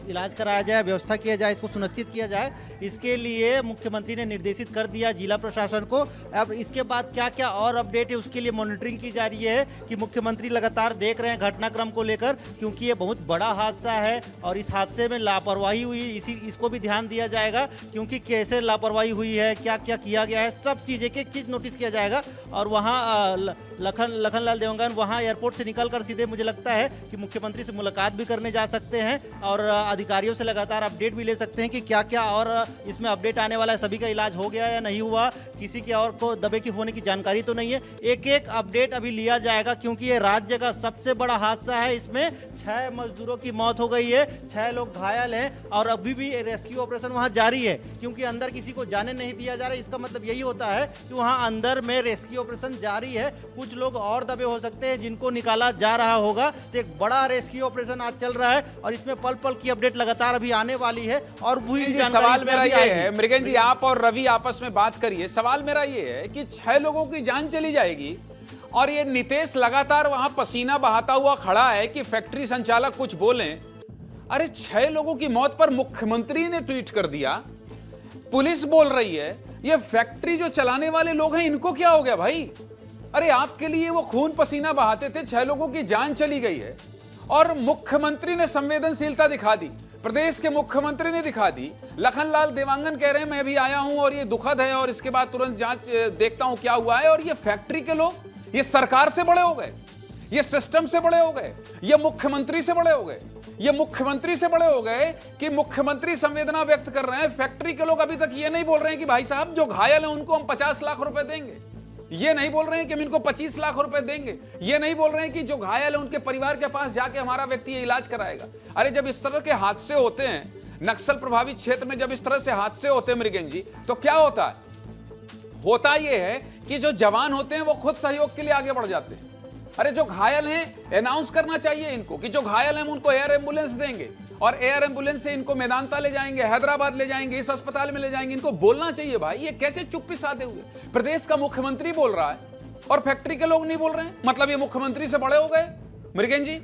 इलाज कराया जाए, व्यवस्था किया जाए, इसको सुनिश्चित किया जाए। इसके लिए मुख्यमंत्री ने निर्देशित कर दिया जिला प्रशासन को। अब इसके बाद क्या क्या और अपडेट है उसके लिए मॉनिटरिंग की जा रही है कि मुख्यमंत्री लगातार देख रहे हैं घटनाक्रम को लेकर, क्योंकि ये बहुत बड़ा हादसा है और इस हादसे में लापरवाही हुई, इसको भी ध्यान दिया जाएगा, क्योंकि कैसे लापरवाही हुई है, क्या क्या किया गया है, सब चीज़ एक एक चीज़ नोटिस किया जाएगा। और वहाँ लखनलाल देवंगन वहाँ एयरपोर्ट से निकलकर सीधे मुझे लगता है कि मुख्यमंत्री से मुलाकात भी करने जा सकते हैं और अधिकारियों से लगातार अपडेट भी ले सकते हैं कि क्या क्या और इसमें अपडेट आने वाला है, सभी का इलाज हो गया या नहीं हुआ, किसी के और को दबे की होने की जानकारी तो नहीं है। एक एक अपडेट अभी लिया जाएगा, क्योंकि ये राज्य का सबसे बड़ा हादसा है। इसमें 6 मजदूरों की मौत हो गई है, 6 लोग घायल हैं और अभी भी रेस्क्यू ऑपरेशन वहाँ जारी है, क्योंकि अंदर किसी को जाने नहीं दिया जा रहा है। इसका मतलब यही होता है कि वहाँ अंदर में रेस्क्यू ऑपरेशन जारी है। कुछ लोग और दबे हो सकते हैं जिनको निकाला जा रहा होगा। तो एक बड़ा रेस्क्यू ऑपरेशन आज चल रहा है और इसमें पल पल की अपडेट लगातार अभी आने वाली है। और सवाल मेरा ये है, मृगेंद्र जी, आप और रवि आपस में बात करिए। सवाल मेरा ये है कि 6 लोगों की जान चली जाएगी और ये नितेश लगातार वहां पसीना बहाता हुआ खड़ा है कि फैक्ट्री संचालक कुछ बोलें। अरे 6 लोगों की मौत पर मुख्यमंत्री ने ट्वीट कर दिया, पुलिस बोल रही है, ये फैक्ट्री जो चलाने वाले लोग हैं इनको क्या हो गया भाई? अरे आपके लिए वो खून पसीना बहाते थे, 6 लोगों की जान चली गई है और मुख्यमंत्री ने संवेदनशीलता दिखा दी, प्रदेश के मुख्यमंत्री ने दिखा दी। लखनलाल देवांगन कह रहे हैं मैं भी आया हूं और ये दुखद है और इसके बाद तुरंत जांच देखता हूं क्या हुआ है। और ये फैक्ट्री के लोग, ये सरकार से बड़े हो गए, ये सिस्टम से बड़े हो गए, ये मुख्यमंत्री से बड़े हो गए, ये मुख्यमंत्री से बड़े हो गए कि मुख्यमंत्री संवेदना व्यक्त कर रहे हैं। फैक्ट्री के लोग अभी तक ये नहीं बोल रहे हैं कि भाई साहब जो घायल हैं उनको हम 50 लाख रुपए देंगे, ये नहीं बोल रहे हैं कि हम इनको 25 लाख रुपए देंगे, ये नहीं बोल रहे हैं कि जो घायल है उनके परिवार के पास जाके हमारा व्यक्ति ये इलाज कराएगा। अरे जब इस तरह के हादसे होते हैं नक्सल प्रभावित क्षेत्र में, जब इस तरह से हादसे होते हैं मृगेंद्र जी, तो क्या होता है? होता ये है कि जो जवान होते हैं वो खुद सहयोग के लिए आगे बढ़ जाते हैं। अरे जो घायल हैं अनाउंस करना चाहिए इनको कि जो घायल हैं उनको एयर एम्बुलेंस देंगे और एयर एम्बुलेंस से इनको मेदांता ले जाएंगे, हैदराबाद ले जाएंगे, इस अस्पताल में ले जाएंगे। इनको बोलना चाहिए भाई, ये कैसे चुप्पी साधे हुए? प्रदेश का मुख्यमंत्री बोल रहा है और फैक्ट्री के लोग नहीं बोल रहे हैं, मतलब ये मुख्यमंत्री से बड़े हो गए। मृगेंद्र जी,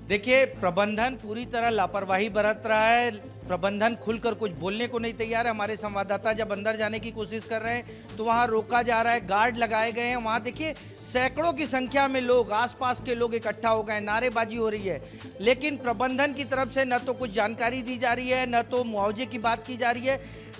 देखिए, प्रबंधन पूरी तरह लापरवाही बरत रहा है। प्रबंधन खुलकर कुछ बोलने को नहीं तैयार है। हमारे संवाददाता जब अंदर जाने की कोशिश कर रहे हैं तो वहां रोका जा रहा है, गार्ड लगाए गए हैं। वहां देखिए सैकड़ों की संख्या में लोग, आसपास के लोग इकट्ठा हो गए, नारेबाजी हो रही है, लेकिन प्रबंधन की तरफ से न तो कुछ जानकारी दी जा रही है, न तो मुआवजे की बात की जा रही है।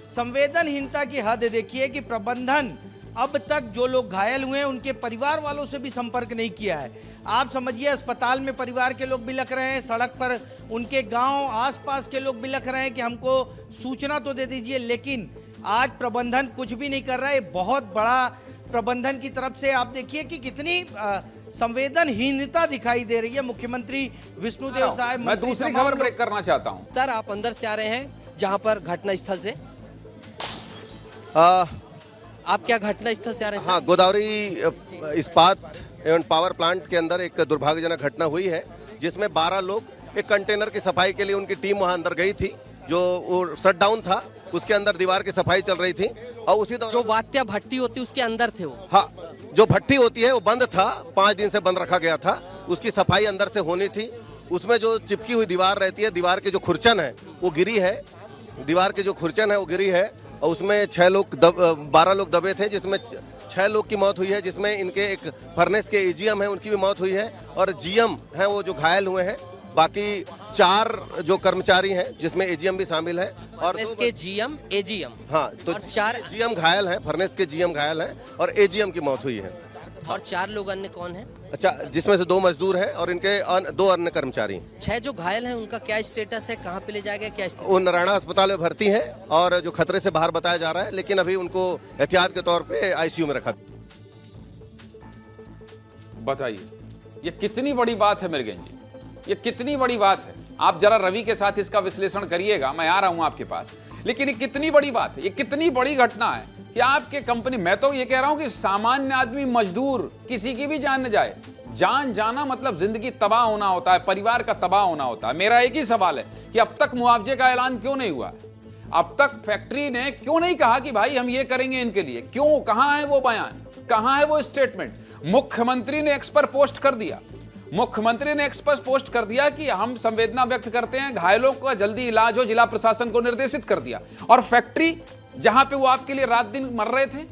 संवेदनहीनता की हद देखिए कि प्रबंधन अब तक जो लोग घायल हुए हैं उनके परिवार वालों से भी संपर्क नहीं किया है। आप समझिए, अस्पताल में परिवार के लोग बिलख रहे हैं, सड़क पर उनके गांव आसपास के लोग बिलख रहे हैं कि हमको सूचना तो दे दीजिए, लेकिन आज प्रबंधन कुछ भी नहीं कर रहा है। बहुत बड़ा प्रबंधन की तरफ से आप देखिए कि कितनी संवेदनहीनता दिखाई दे रही है। मुख्यमंत्री विष्णुदेव साय, मैं दूसरी खबर ब्रेक करना चाहता हूं। सर, आप अंदर से आ रहे हैं जहां पर घटना स्थल से, आप क्या घटना स्थल से आ रहे हैं? हाँ, गोदावरी इस्पात एवं पावर प्लांट के अंदर एक दुर्भाग्यजनक घटना हुई है जिसमें 12 लोग, एक कंटेनर की सफाई के लिए उनकी टीम वहां अंदर गई थी, जो वो शट डाउन था, उसके अंदर दीवार की सफाई चल रही थी और उसी दौरान जो वात्या भट्टी होती है उसके अंदर थे वो। हाँ, जो भट्टी होती है वो बंद था, 5 दिन से बंद रखा गया था, उसकी सफाई अंदर से होनी थी। उसमें जो चिपकी हुई दीवार रहती है, दीवार की जो खुरचन है वो गिरी है, दीवार की जो खुरचन है वो गिरी है और उसमें 12 लोग दबे थे, जिसमें 6 लोग की मौत हुई है, जिसमें इनके एक फर्नेस के एजीएम है उनकी भी मौत हुई है और जीएम हैं वो जो घायल हुए हैं। बाकी 4 जो कर्मचारी हैं जिसमें एजीएम भी शामिल है और इसके जीएम एजीएम, हाँ, तो 4 जीएम घायल हैं, फर्नेस के जीएम घायल हैं और एजीएम की मौत हुई है। और 4 लोग अन्य कौन है? अच्छा, जिसमें से 2 मजदूर हैं और इनके 2 अन्य कर्मचारी। 6 जो घायल हैं उनका क्या स्टेटस है, कहाँ पे ले जाया गया, क्या स्थिति? वो नारायणा अस्पताल में भर्ती हैं और जो खतरे से बाहर बताया जा रहा है, लेकिन अभी उनको एहतियात के तौर पे आईसीयू में रखा। बताइए, ये कितनी बड़ी बात है मृगेंद्र जी, ये कितनी बड़ी बात है? आप जरा रवि के साथ इसका विश्लेषण करिएगा, मैं आ रहा हूं आपके पास। लेकिन ये कितनी बड़ी बात है, ये कितनी बड़ी घटना है कि आपके कंपनी, मैं तो ये कह रहा हूं कि सामान्य आदमी, मजदूर, किसी की भी जान न जाए। जान जाना मतलब जिंदगी तबाह होना होता है, परिवार का तबाह होना होता है। मेरा एक ही सवाल है कि अब तक मुआवजे का ऐलान क्यों नहीं हुआ? अब तक फैक्ट्री ने क्यों नहीं कहा कि भाई हम ये करेंगे इनके लिए? क्यों? कहां है वो बयान, कहां है वो स्टेटमेंट? मुख्यमंत्री ने एक्स पर पोस्ट कर दिया, मुख्यमंत्री ने एक्स पर पोस्ट कर दिया कि हम संवेदना व्यक्त करते हैं, घायलों का जल्दी इलाज हो, जिला प्रशासन को निर्देशित कर दिया। और फैक्ट्री जहां पे वो आपके लिए रात दिन मर रहे थे,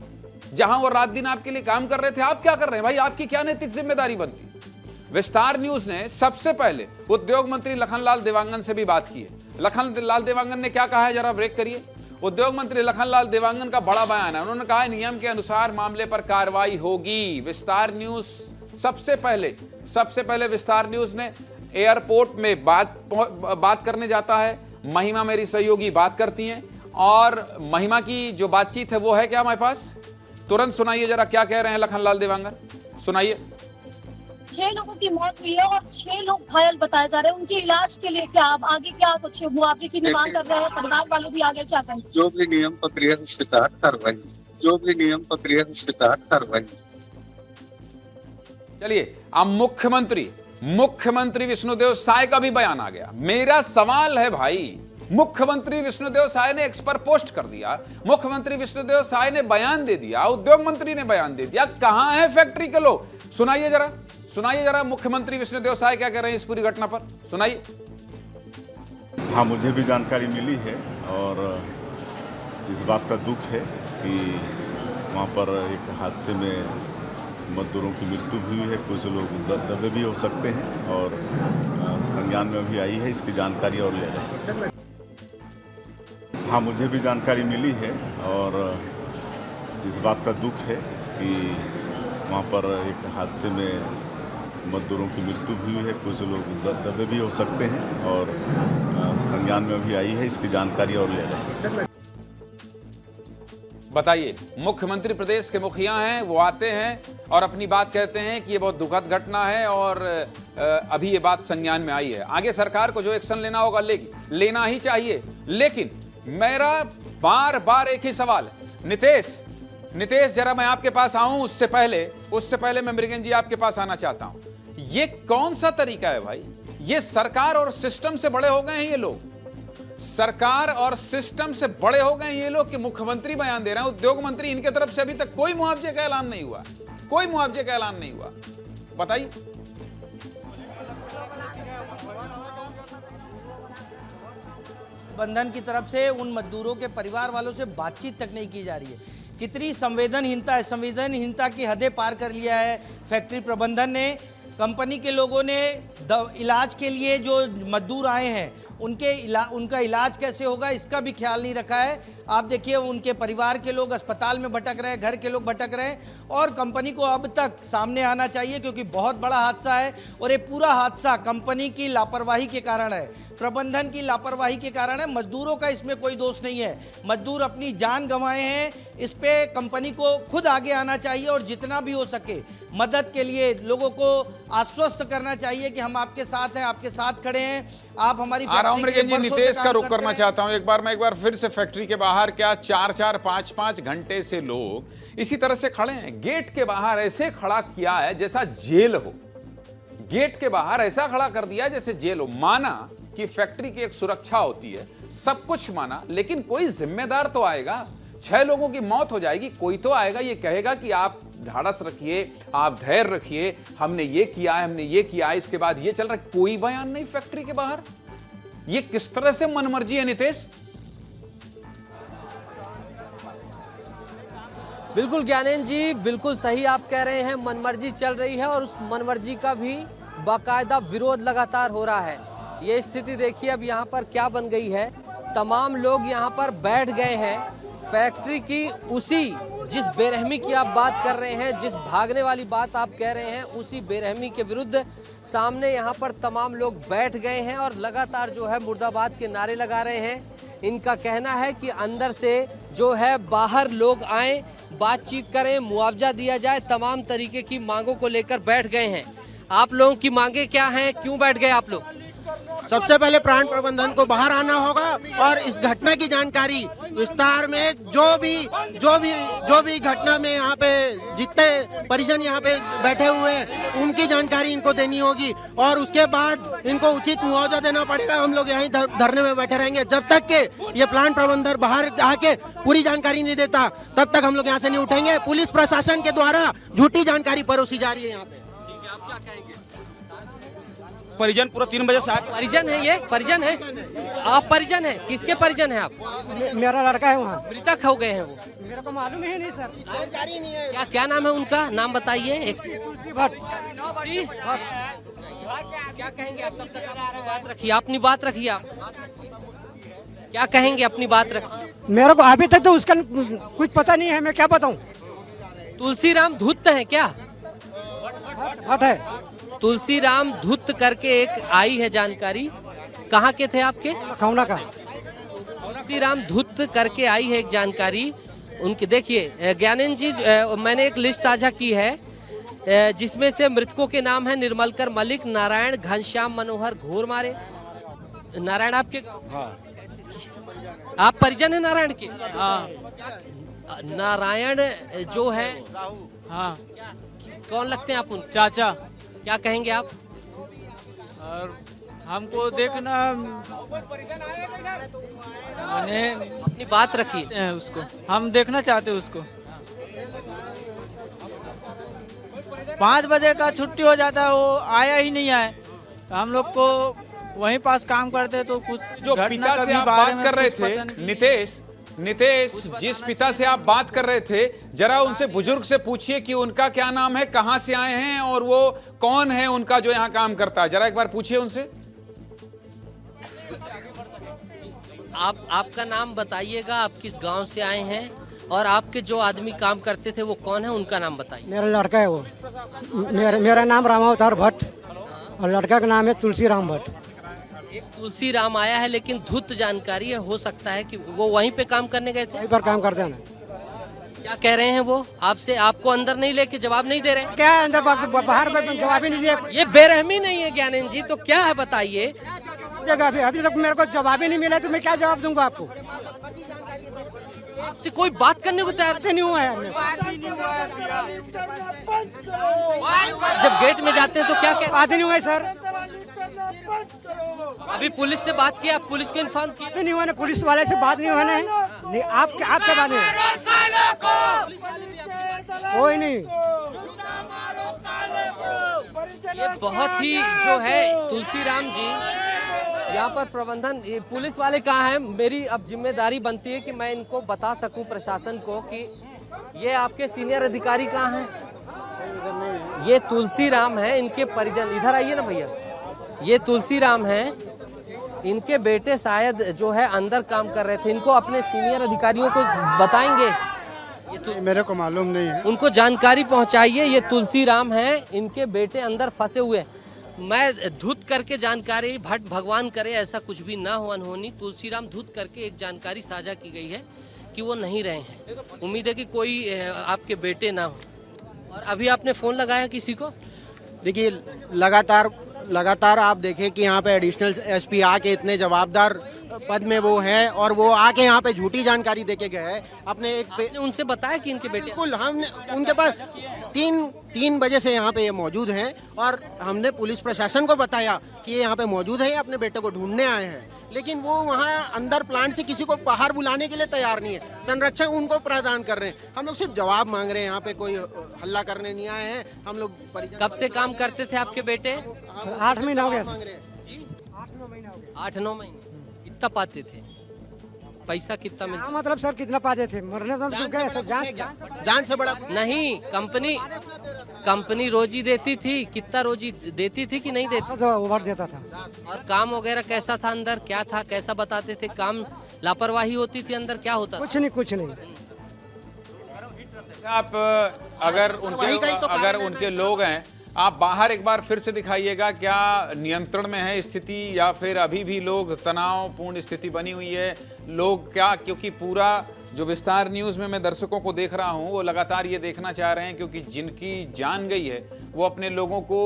जहां वो रात दिन आपके लिए काम कर रहे थे, आप क्या कर रहे हैं भाई? आपकी क्या नैतिक जिम्मेदारी बनती? विस्तार न्यूज ने सबसे पहले उद्योग मंत्री लखनलाल देवांगन से भी बात की है। लखनलाल देवांगन ने क्या कहा है, जरा ब्रेक करिए। उद्योग मंत्री लखनलाल देवांगन का बड़ा बयान है। उन्होंने कहा नियम के अनुसार मामले पर कार्रवाई होगी। विस्तार न्यूज सबसे पहले विस्तार न्यूज ने एयरपोर्ट में बात करने जाता है। महिमा मेरी सहयोगी बात करती हैं और महिमा की जो बातचीत है वो है क्या हमारे पास? तुरंत सुनाइए जरा, क्या कह रहे हैं लखनलाल देवांगन, सुनाइए। 6 लोगों की मौत हुई है और 6 लोग घायल बताए जा रहे हैं। उनके इलाज के लिए क्या आप आगे क्या कुछ मुआवजे की मांग कर रहे हैं? परिवार वाले भी आगे क्या करें? जो भी नियम प्रक्रिया उसके तहत कार्रवाई, जो भी नियम प्रक्रिया उसके तहत कार्रवाई। चलिए, अब मुख्यमंत्री विष्णुदेव साय का भी बयान आ गया। मेरा सवाल है भाई, मुख्यमंत्री विष्णुदेव साय ने एक्स पर पोस्ट कर दिया, मुख्यमंत्री विष्णुदेव साय ने बयान दे दिया, उद्योग मंत्री ने बयान दे दिया, कहां है फैक्ट्री के लोग? सुनाइए जरा मुख्यमंत्री विष्णुदेव साय क्या कह रहे हैं इस पूरी घटना पर, सुनाइए। हाँ, मुझे भी जानकारी मिली है और इस बात का दुख है कि वहाँ पर एक हादसे में मजदूरों की मृत्यु हुई है। कुछ लोग दबे भी हो सकते हैं और संज्ञान में भी आई है, इसकी जानकारी और ले रहे हैं। हाँ, मुझे भी जानकारी मिली है और इस बात का दुख है कि वहाँ पर एक हादसे में मजदूरों की मृत्यु हुई है। कुछ लोग दबे भी हो सकते हैं और संज्ञान में भी आई है, इसकी जानकारी और ले रहे हैं। बताइए, मुख्यमंत्री प्रदेश के मुखिया हैं, वो आते हैं और अपनी बात कहते हैं कि ये बहुत दुखद घटना है और अभी ये बात संज्ञान में आई है। आगे सरकार को जो एक्शन लेना होगा लेना ही चाहिए। लेकिन मेरा बार एक ही सवाल है। नितेश जरा मैं आपके पास आऊं, उससे पहले मैं मृगन जी आपके पास आना चाहता हूं। ये कौन सा तरीका है भाई? ये सरकार और सिस्टम से बड़े हो गए हैं ये लोग, सरकार और सिस्टम से बड़े हो गए हैं ये लोग कि मुख्यमंत्री बयान दे रहे हैं, उद्योग मंत्री, इनके तरफ से अभी तक कोई मुआवजे का ऐलान नहीं हुआ, बताइए। बंधन की तरफ से उन मजदूरों के परिवार वालों से बातचीत तक नहीं की जा रही है। कितनी संवेदनहीनता है, संवेदनहीनता की हदें पार कर लिया है फैक्ट्री प्रबंधन ने। कंपनी के लोगों ने इलाज के लिए जो मजदूर आए हैं उनका इलाज कैसे होगा इसका भी ख्याल नहीं रखा है। आप देखिए, उनके परिवार के लोग अस्पताल में भटक रहे हैं, घर के लोग भटक रहे हैं और कंपनी को अब तक सामने आना चाहिए क्योंकि बहुत बड़ा हादसा है और ये पूरा हादसा कंपनी की लापरवाही के कारण है, प्रबंधन की लापरवाही के कारण है। मजदूरों का इसमें कोई दोष नहीं है, मजदूर अपनी जान गंवाए हैं। इस पे कंपनी को खुद आगे आना चाहिए और जितना भी हो सके मदद के लिए लोगों को आश्वस्त करना चाहिए कि हम आपके साथ हैं, आपके साथ खड़े हैं, आप हमारी नितेश का रुख करना चाहता हूं। एक बार फिर से फैक्ट्री के बाहर क्या 4-4, 5-5 घंटे से लोग इसी तरह से खड़े हैं। गेट के बाहर ऐसे खड़ा किया है जैसा जेल हो, गेट के बाहर ऐसा खड़ा कर दिया जैसे जेल हो। माना कि फैक्ट्री की एक सुरक्षा होती है, सब कुछ माना, लेकिन कोई जिम्मेदार तो आएगा। 6 लोगों की मौत हो जाएगी, कोई तो आएगा, ये कहेगा कि आप ढाढ़स रखिए, आप धैर्य रखिए, हमने ये किया है, हमने ये किया है, इसके बाद ये चल रहा है। कोई बयान नहीं फैक्ट्री के बाहर। ये किस तरह से मनमर्जी है नितेश? बिल्कुल ज्ञानेन जी, बिल्कुल सही आप कह रहे हैं, मनमर्जी चल रही है और उस मनमर्जी का भी बाकायदा विरोध लगातार हो रहा है। ये स्थिति देखिए अब यहाँ पर क्या बन गई है। तमाम लोग यहाँ पर बैठ गए हैं। फैक्ट्री की उसी जिस बेरहमी की आप बात कर रहे हैं, जिस भागने वाली बात आप कह रहे हैं, उसी बेरहमी के विरुद्ध सामने यहाँ पर तमाम लोग बैठ गए हैं और लगातार जो है मुर्दाबाद के नारे लगा रहे हैं। इनका कहना है कि अंदर से जो है बाहर लोग आएं, बातचीत करें, मुआवजा दिया जाए, तमाम तरीके की मांगों को लेकर बैठ गए हैं। आप लोगों की मांगे क्या हैं, क्यों बैठ गए आप लोग? सबसे पहले प्लांट प्रबंधन को बाहर आना होगा और इस घटना की जानकारी विस्तार में जो भी घटना में यहाँ पे जितने परिजन यहाँ पे बैठे हुए हैं उनकी जानकारी इनको देनी होगी और उसके बाद इनको उचित मुआवजा देना पड़ेगा। हम लोग यहीं धरने में बैठे रहेंगे जब तक के ये प्लांट प्रबंधन बाहर आके पूरी जानकारी नहीं देता, तब तक हम लोग यहाँ से नहीं उठेंगे। पुलिस प्रशासन के द्वारा झूठी जानकारी परोसी जा रही है यहाँ पे। परिजन पूरा 3 बजे से परिजन है, ये परिजन है, आप परिजन है, किसके परिजन है आप? मेरा लड़का है वहाँ। मृतक हो गए हैं वो? मेरे को मालूम ही नहीं सर, जानकारी नहीं है। क्या नाम है उनका, नाम बताइए। एक तुलसी भट्ट। क्या कहेंगे आप? तब तक अपनी बात रखिए, अपनी बात रखिए आप। क्या कहेंगे, अपनी बात रखिए। मेरे को अभी तक तो उसका कुछ पता नहीं है, मैं क्या बताऊँ। तुलसीराम धुत्त है क्या? भट्ट है। तुलसीराम धुत्त करके एक आई है जानकारी, कहाँ के थे आपके? खौना का। तुलसीराम धुत्त करके आई है एक जानकारी उनकी। देखिए ज्ञानेंद्र जी, मैंने एक लिस्ट साझा की है जिसमें से मृतकों के नाम है निर्मलकर मलिक, नारायण, घनश्याम मनोहर घोरमारे। नारायण आपके? हाँ। आप परिजन है नारायण के? हाँ। नारायण जो है, हाँ, कौन लगते हैं आप उन? चाचा। क्या कहेंगे आप? और हमको देखना, मैंने अपनी बात रखिए उसको, हम देखना चाहते हैं उसको। 5 बजे का छुट्टी हो जाता है, वो आया ही नहीं है। तो हम लोग को वहीं पास काम करते तो कुछ जो पिता से आप बात कर रहे थे नितेश, जिस पिता से आप बात कर रहे थे, जरा उनसे, बुजुर्ग से पूछिए कि उनका क्या नाम है, कहां से आए हैं और वो कौन है उनका जो यहां काम करता है। जरा एक बार पूछिए उनसे। आपका नाम बताइएगा, आप किस गांव से आए हैं और आपके जो आदमी काम करते थे वो कौन है, उनका नाम बताइए। मेरा लड़का है वो। मेरा नाम रामावतार भट्ट और लड़का का नाम है तुलसीराम भट्ट। एक तुलसीराम आया है, लेकिन धुत जानकारी है, हो सकता है कि वो वहीं पे काम करने गए थे। वहीं पर काम करते हैं ना। क्या कह रहे हैं वो आपसे? आपको अंदर नहीं लेके जवाब नहीं दे रहे? क्या अंदर बाहर में जवाब ही नहीं दिया। ये बेरहमी नहीं है ज्ञानेंद्र जी, तो क्या है बताइए। अभी तक मेरे को जवाब ही नहीं मिला, तो मैं क्या जवाब दूंगा आपको? आपसे कोई बात करने को तैयार नहीं हुआ है। जब गेट में जाते हैं तो क्या कहते? बात नहीं हुआ है सर। अभी पुलिस से बात की, आप पुलिस को इन्फॉर्म किए? नहीं हुआ ना, पुलिस वाले से बात नहीं हुआ ना। आपसे बात नहीं, कोई नहीं। ये बहुत ही जो है तुलसीराम जी, यहाँ पर प्रबंधन, ये पुलिस वाले कहाँ हैं? मेरी अब जिम्मेदारी बनती है कि मैं इनको बता सकूं प्रशासन को कि ये आपके सीनियर अधिकारी कहाँ हैं। ये तुलसीराम है, इनके परिजन, इधर आइए ना भैया। ये तुलसीराम है, इनके बेटे शायद जो है अंदर काम कर रहे थे, इनको अपने सीनियर अधिकारियों को बताएंगे। ये मेरे को मालूम नहीं है, उनको जानकारी पहुंचाइए। ये तुलसीराम है, इनके बेटे अंदर फंसे हुए हैं। मैं धुत करके जानकारी, भट्ट भगवान करे ऐसा कुछ भी ना हो अनहोनी। तुलसीराम धुत करके एक जानकारी साझा की गई है कि वो नहीं रहे हैं। उम्मीद है कि कोई आपके बेटे ना हो। और अभी आपने फोन लगाया किसी को? देखिए लगातार आप देखें कि यहाँ पे एडिशनल एसपी आके इतने जवाबदार पद में वो है और वो आके यहाँ पे झूठी जानकारी देके गए हैं। आपने उनसे बताया कि इनके बेटे? बिल्कुल, हमने उनके पास 3 बजे से यहाँ पे ये मौजूद हैं और हमने पुलिस प्रशासन को बताया कि ये यहाँ पे मौजूद है, अपने बेटे को ढूंढने आए हैं, लेकिन वो वहाँ अंदर प्लांट से किसी को बाहर बुलाने के लिए तैयार नहीं है। संरक्षण उनको प्रदान कर रहे हैं। हम लोग सिर्फ जवाब मांग रहे हैं, यहाँ पे कोई हल्ला करने नहीं आए हैं। हम लोग कब से काम करते थे आपके बेटे? 8 महीना हो गया। 8-9 महीने। कितना पाते थे? पैसा कितना मिलता? मतलब सर कितना पाते थे? मरने तो गए सर, जान से बड़ा नहीं। कंपनी रोजी देती थी? कितना रोजी देती थी कि नहीं देती? तो ओवर देता था। और काम वगैरह कैसा था अंदर, क्या था, कैसा बताते थे? काम लापरवाही होती थी अंदर, क्या होता? कुछ नहीं। आप अगर उनके लोग हैं, आप बाहर एक बार फिर से दिखाइएगा। क्या नियंत्रण में है स्थिति या फिर अभी भी लोग तनावपूर्ण स्थिति बनी हुई है? लोग क्या, क्योंकि पूरा जो विस्तार न्यूज़ में मैं दर्शकों को देख रहा हूं वो लगातार ये देखना चाह रहे हैं, क्योंकि जिनकी जान गई है वो अपने लोगों को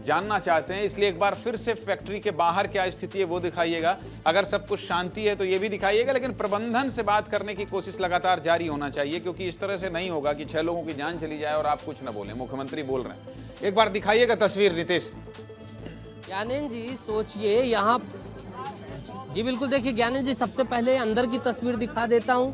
जानना चाहते हैं। इसलिए एक बार फिर से फैक्ट्री के बाहर क्या स्थिति है वो दिखाइएगा। अगर सब कुछ शांति है तो ये भी दिखाइएगा, लेकिन प्रबंधन से बात करने की कोशिश लगातार जारी होना चाहिए, क्योंकि इस तरह से नहीं होगा कि 6 लोगों की जान चली जाए और आप कुछ न बोलें। मुख्यमंत्री बोल रहे हैं, एक बार दिखाइएगा तस्वीर नीतीश। ज्ञानेंद्र जी सोचिए यहाँ, जी बिल्कुल देखिए ज्ञानेंद्र जी, सबसे पहले अंदर की तस्वीर दिखा देता हूँ।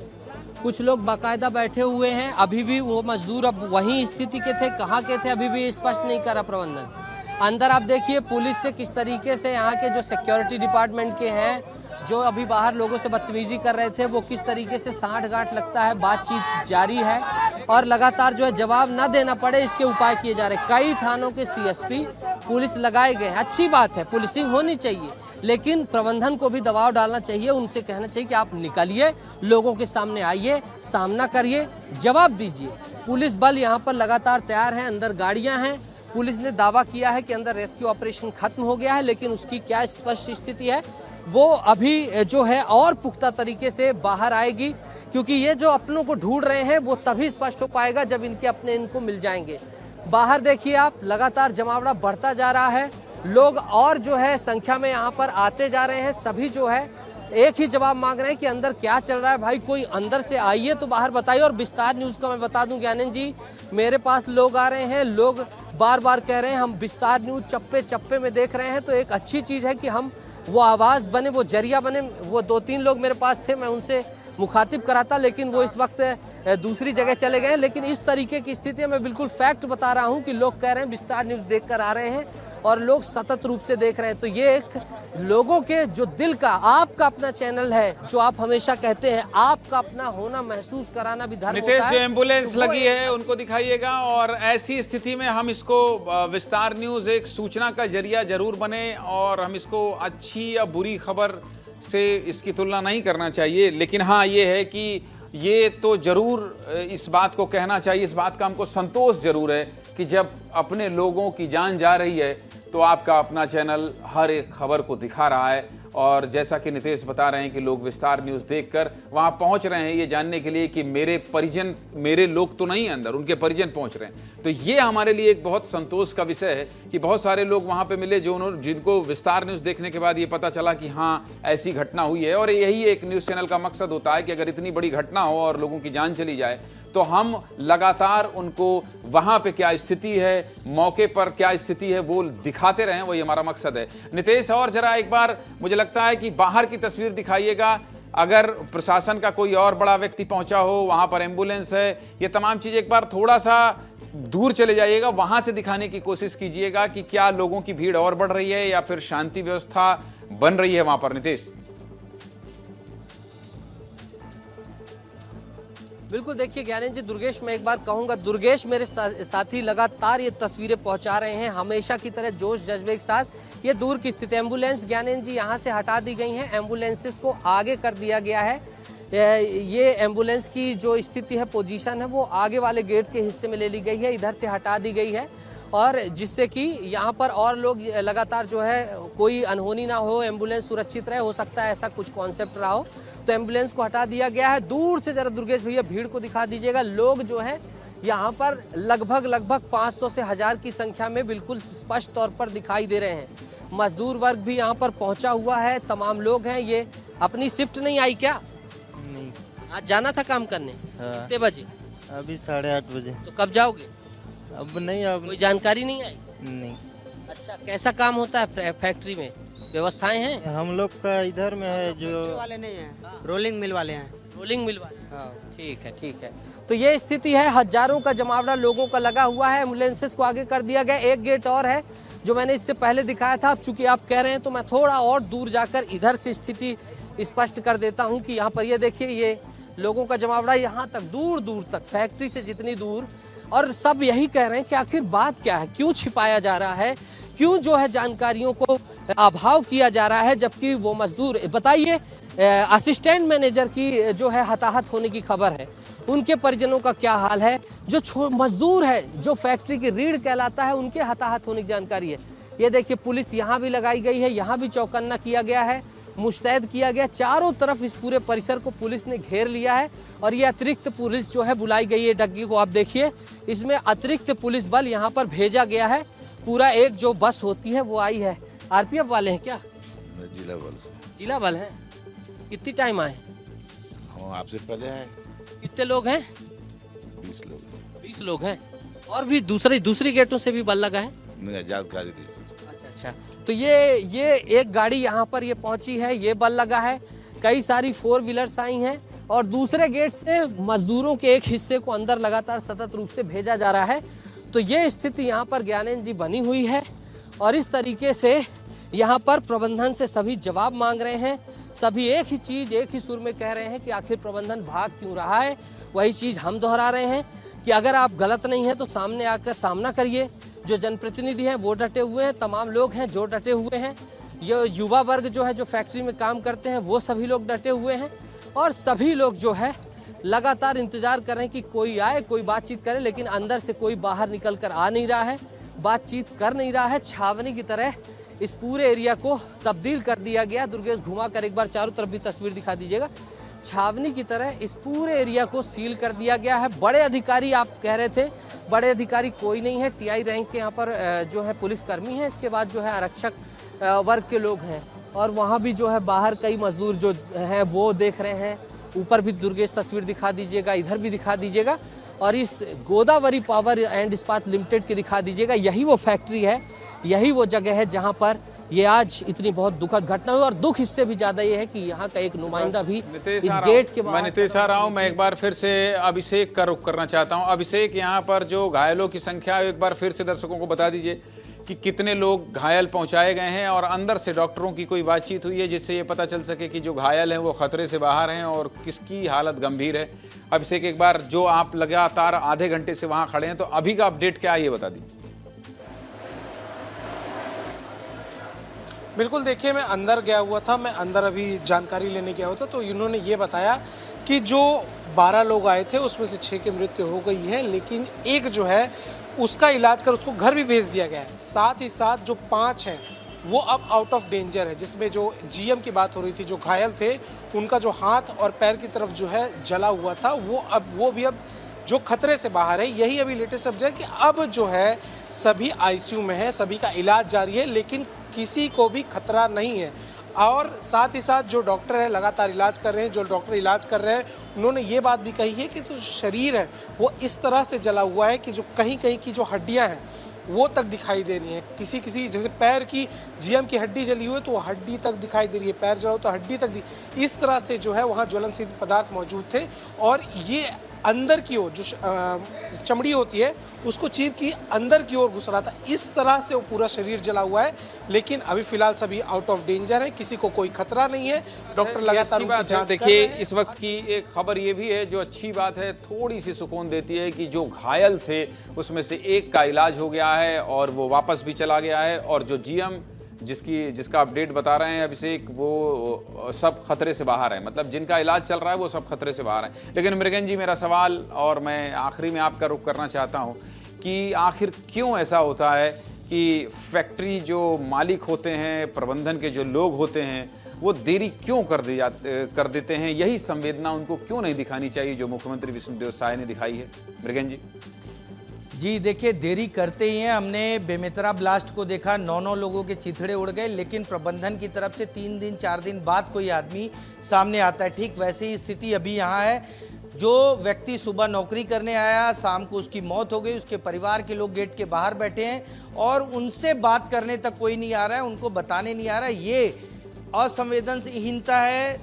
कुछ लोग बाकायदा बैठे हुए हैं, अभी भी वो मजदूर अब वही स्थिति के थे, कहाँ के थे अभी भी स्पष्ट नहीं करा प्रबंधन। अंदर आप देखिए पुलिस से किस तरीके से यहाँ के जो सिक्योरिटी डिपार्टमेंट के हैं, जो अभी बाहर लोगों से बदतमीजी कर रहे थे, वो किस तरीके से साठ गांठ लगता है, बातचीत जारी है और लगातार जो है जवाब ना देना पड़े इसके उपाय किए जा रहे हैं। कई थानों के CSP पुलिस लगाए गए, अच्छी बात है, पुलिसिंग होनी चाहिए, लेकिन प्रबंधन को भी दबाव डालना चाहिए। उनसे कहना चाहिए कि आप निकलिए, लोगों के सामने आइए, सामना करिए, जवाब दीजिए। पुलिस बल यहाँ पर लगातार तैयार है, अंदर गाड़ियाँ हैं। पुलिस ने दावा किया है कि अंदर रेस्क्यू ऑपरेशन खत्म हो गया है, लेकिन उसकी क्या स्पष्ट स्थिति है वो अभी जो है और पुख्ता तरीके से बाहर आएगी, क्योंकि ये जो अपनों को ढूंढ रहे हैं वो तभी स्पष्ट हो पाएगा जब इनके अपने इनको मिल जाएंगे। बाहर देखिए आप, लगातार जमावड़ा बढ़ता जा रहा है, लोग और जो है संख्या में यहाँ पर आते जा रहे हैं। सभी जो है एक ही जवाब मांग रहे हैं कि अंदर क्या चल रहा है, भाई कोई अंदर से आइए तो बाहर बताइए। और विस्तार न्यूज़ का मैं बता दूं ज्ञानेंद्र जी, मेरे पास लोग आ रहे हैं, लोग बार बार कह रहे हैं हम विस्तार न्यूज़ चप्पे चप्पे में देख रहे हैं, तो एक अच्छी चीज़ है कि हम वो आवाज़ बने, वो जरिया बने। वो 2-3 लोग मेरे पास थे, मैं उनसे मुखातिब कराता, लेकिन वो इस वक्त दूसरी जगह चले गए। लेकिन इस तरीके की स्थिति है, मैं बिल्कुल फैक्ट बता रहा हूं कि लोग कह रहे हैं विस्तार न्यूज़ देखकर आ रहे हैं और लोग सतत रूप से देख रहे हैं। तो ये एक लोगों के जो दिल का, आपका अपना चैनल है, जो आप हमेशा कहते हैं आपका अपना होना महसूस कराना भी धर्म होता है। नीतीश, जो एम्बुलेंस लगी है उनको दिखाइएगा, और ऐसी स्थिति में हम इसको विस्तार न्यूज़ एक सूचना का जरिया जरूर बने, और हम इसको अच्छी या बुरी खबर से इसकी तुलना नहीं करना चाहिए। लेकिन हाँ, ये है कि ये तो जरूर इस बात को कहना चाहिए, इस बात का हमको संतोष जरूर है कि जब अपने लोगों की जान जा रही है तो आपका अपना चैनल हर एक खबर को दिखा रहा है। और जैसा कि नीतीश बता रहे हैं कि लोग विस्तार न्यूज़ देखकर वहां पहुंच रहे हैं ये जानने के लिए कि मेरे परिजन, मेरे लोग तो नहीं है अंदर, उनके परिजन पहुंच रहे हैं। तो ये हमारे लिए एक बहुत संतोष का विषय है कि बहुत सारे लोग वहां पे मिले जिनको विस्तार न्यूज़ देखने के बाद ये पता चला कि हाँ ऐसी घटना हुई है। और यही एक न्यूज़ चैनल का मकसद होता है कि अगर इतनी बड़ी घटना हो और लोगों की जान चली जाए तो हम लगातार उनको वहां पे क्या स्थिति है, मौके पर क्या स्थिति है, वो दिखाते रहें, वही हमारा मकसद है। नीतीश, और जरा एक बार मुझे लगता है कि बाहर की तस्वीर दिखाइएगा। अगर प्रशासन का कोई और बड़ा व्यक्ति पहुंचा हो, वहां पर एम्बुलेंस है, ये तमाम चीज़ एक बार थोड़ा सा दूर चले जाइएगा, वहां से दिखाने की कोशिश कीजिएगा कि क्या लोगों की भीड़ और बढ़ रही है या फिर शांति व्यवस्था बन रही है वहां पर। नीतीश, बिल्कुल देखिए ज्ञानेंद्र जी, दुर्गेश मैं एक बार कहूंगा, दुर्गेश मेरे साथी लगातार ये तस्वीरें पहुंचा रहे हैं हमेशा की तरह जोश जज्बे के साथ। ये दूर की स्थिति, एम्बुलेंस ज्ञानेंद्र जी यहाँ से हटा दी गई हैं, एम्बुलेंसेस को आगे कर दिया गया है। ये एम्बुलेंस की जो स्थिति है, पोजीशन है, वो आगे वाले गेट के हिस्से में ले ली गई है, इधर से हटा दी गई है, और जिससे कि यहाँ पर और लोग लगातार जो है कोई अनहोनी ना हो, एम्बुलेंस सुरक्षित रहे, हो सकता है ऐसा कुछ कॉन्सेप्ट रहा हो, तो एम्बुलेंस को हटा दिया गया है। दूर से जरा दुर्गेश भैया भीड़ को दिखा दीजिएगा। लोग जो है यहाँ पर लगभग 500 से 1000 की संख्या में बिल्कुल स्पष्ट तौर पर दिखाई दे रहे हैं। मजदूर वर्ग भी यहाँ पर पहुँचा हुआ है, तमाम लोग हैं। ये अपनी शिफ्ट नहीं आई क्या? नहीं, आज जाना था काम करने। कितने बजे? अभी 8:30 बजे। तो कब जाओगे? अब नहीं, अब कोई जानकारी नहीं आई? नहीं। अच्छा, कैसा काम होता है फैक्ट्री में, व्यवस्थाएं हैं? हम लोग का इधर में है जो वाले नहीं है, रोलिंग मिल वाले हैं। रोलिंग मिल वाले, ठीक है ठीक है। तो ये स्थिति है, हजारों का जमावड़ा लोगों का लगा हुआ है। एम्बुलेंसेस को आगे कर दिया गया। एक गेट और है जो मैंने इससे पहले दिखाया था। अब चूंकि आप कह रहे हैं तो मैं थोड़ा और दूर जाकर इधर से स्थिति स्पष्ट कर देता हूँ कि यहाँ पर ये देखिए, ये लोगों का जमावड़ा यहाँ तक, दूर दूर तक, फैक्ट्री से जितनी दूर। और सब यही कह रहे हैं कि आखिर बात क्या है, क्यों छिपाया जा रहा है, क्यों जो है जानकारियों को अभाव किया जा रहा है, जबकि वो मजदूर, बताइए असिस्टेंट मैनेजर की जो है हताहत होने की खबर है, उनके परिजनों का क्या हाल है, जो मजदूर है, जो फैक्ट्री की रीढ़ कहलाता है, उनके हताहत होने की जानकारी है। ये देखिए पुलिस यहाँ भी लगाई गई है, यहाँ भी चौकन्ना किया गया है, मुस्तैद किया गया। चारों तरफ इस पूरे परिसर को पुलिस ने घेर लिया है और ये अतिरिक्त पुलिस जो है बुलाई गई है। डग्गी को आप देखिए, इसमें अतिरिक्त पुलिस बल यहाँ पर भेजा गया है। पूरा एक जो बस होती है वो आई है। आरपीएफ वाले हैं क्या? जिला बल से। जिला बल है। कितनी टाइम आए? हम आपसे पहले आए। कितने लोग हैं? 20 लोग। 20 लोग हैं। और भी दूसरी गेटों से भी बल लगा है? नहीं, जानकारी दी सर। अच्छा, तो ये एक गाड़ी यहाँ पर ये पहुंची है, ये बल लगा है। कई सारी 4 व्हीलर्स आई हैं और दूसरे गेट से मजदूरों के एक हिस्से को अंदर लगातार सतत रूप से भेजा जा रहा है। तो ये स्थिति यहाँ पर ज्ञानेंद्र जी बनी हुई है और इस तरीके से यहाँ पर प्रबंधन से सभी जवाब मांग रहे हैं। सभी एक ही चीज, एक ही सुर में कह रहे हैं कि आखिर प्रबंधन भाग क्यों रहा है। वही चीज हम दोहरा रहे हैं कि अगर आप गलत नहीं है तो सामने आकर सामना करिए। जो जनप्रतिनिधि हैं वो डटे हुए हैं, तमाम लोग हैं जो डटे हुए हैं। ये युवा वर्ग जो है, जो फैक्ट्री में काम करते हैं, वो सभी लोग डटे हुए हैं और सभी लोग जो है लगातार इंतजार कर रहे हैं कि कोई आए, कोई बातचीत करे, लेकिन अंदर से कोई बाहर निकल कर आ नहीं रहा है, बातचीत कर नहीं रहा है। छावनी की तरह इस पूरे एरिया को तब्दील कर दिया गया। दुर्गेश घुमा कर एक बार चारों तरफ भी तस्वीर दिखा दीजिएगा। छावनी की तरह इस पूरे एरिया को सील कर दिया गया है। बड़े अधिकारी, आप कह रहे थे, बड़े अधिकारी कोई नहीं है। टीआई रैंक के यहाँ पर जो है पुलिसकर्मी हैं, इसके बाद जो है आरक्षक वर्ग के लोग हैं और वहाँ भी जो है बाहर कई मजदूर जो हैं वो देख रहे हैं। ऊपर भी दुर्गेश तस्वीर दिखा दीजिएगा, इधर भी दिखा दीजिएगा और इस गोदावरी पावर एंड इस्पात लिमिटेड की दिखा दीजिएगा। यही वो फैक्ट्री है, यही वो जगह है जहाँ पर ये आज इतनी बहुत दुखद घटना हुई और दुख इससे भी ज्यादा ये है कि यहाँ का एक नुमाइंदा भी इस गेट के मैं नीतीश आ रहा हूँ। मैं एक बार फिर से अभिषेक का रुख करना चाहता हूँ। अभिषेक, यहाँ पर जो घायलों की संख्या एक बार फिर से दर्शकों को बता दीजिए कि कितने लोग घायल पहुंचाए गए हैं और अंदर से डॉक्टरों की कोई बातचीत हुई है जिससे ये पता चल सके कि जो घायल हैं वो खतरे से बाहर हैं और किसकी हालत गंभीर है। अभिषेक, एक बार जो आप लगातार आधे घंटे से वहाँ खड़े हैं, तो अभी का अपडेट क्या है ये बता दीजिए। बिल्कुल, देखिए मैं अंदर गया हुआ था, मैं अंदर अभी जानकारी लेने गया हुआ था, तो इन्होंने ये बताया कि जो 12 लोग आए थे उसमें से 6 की मृत्यु हो गई है, लेकिन एक जो है उसका इलाज कर उसको घर भी भेज दिया गया है। साथ ही साथ जो 5 हैं वो अब आउट ऑफ डेंजर है, जिसमें जो जीएम की बात हो रही थी, जो घायल थे उनका जो हाथ और पैर की तरफ जो है जला हुआ था, वो भी अब जो खतरे से बाहर है। यही अभी लेटेस्ट अपडेट कि अब जो है सभी आईसीयू में है, सभी का इलाज जारी है, लेकिन किसी को भी खतरा नहीं है। और साथ ही साथ जो डॉक्टर है लगातार इलाज कर रहे हैं, जो डॉक्टर इलाज कर रहे हैं उन्होंने ये बात भी कही है कि जो शरीर है वो इस तरह से जला हुआ है कि जो कहीं कहीं की जो हड्डियां हैं वो तक दिखाई दे रही हैं। किसी जैसे पैर की जीएम की हड्डी जली हुई है तो वो हड्डी तक दिखाई दे रही है, पैर जला हो तो हड्डी तक इस तरह से जो है वहाँ ज्वलनशील पदार्थ मौजूद थे और ये अंदर की ओर जो चमड़ी होती है उसको चीर की अंदर की ओर घुस रहा था। इस तरह से वो पूरा शरीर जला हुआ है, लेकिन अभी फिलहाल सभी आउट ऑफ डेंजर है, किसी को कोई खतरा नहीं है। डॉक्टर लगातार उनकी जांच कर रहे हैं। देखिए, इस वक्त की एक खबर ये भी है जो अच्छी बात है, थोड़ी सी सुकून देती है कि जो घायल थे उसमें से एक का इलाज हो गया है और वो वापस भी चला गया है और जो जीएम जिसका अपडेट बता रहे हैं अभिषेक, वो सब खतरे से बाहर है। मतलब जिनका इलाज चल रहा है वो सब खतरे से बाहर है। लेकिन मृगन जी, मेरा सवाल और मैं आखिरी में आपका रुख करना चाहता हूं कि आखिर क्यों ऐसा होता है कि फैक्ट्री जो मालिक होते हैं, प्रबंधन के जो लोग होते हैं, वो देरी क्यों कर देते हैं? यही संवेदना उनको क्यों नहीं दिखानी चाहिए जो मुख्यमंत्री विष्णुदेव साय ने दिखाई है? मृगन जी देखिए, देरी करते ही हैं। हमने बेमेतरा ब्लास्ट को देखा, 9 लोगों के चिथड़े उड़ गए, लेकिन प्रबंधन की तरफ से 3 दिन 4 दिन बाद कोई आदमी सामने आता है। ठीक वैसे ही स्थिति अभी यहाँ है। जो व्यक्ति सुबह नौकरी करने आया, शाम को उसकी मौत हो गई, उसके परिवार के लोग गेट के बाहर बैठे हैं और उनसे बात करने तक कोई नहीं आ रहा है, उनको बताने नहीं आ रहा है। ये असंवेदनशीलता है।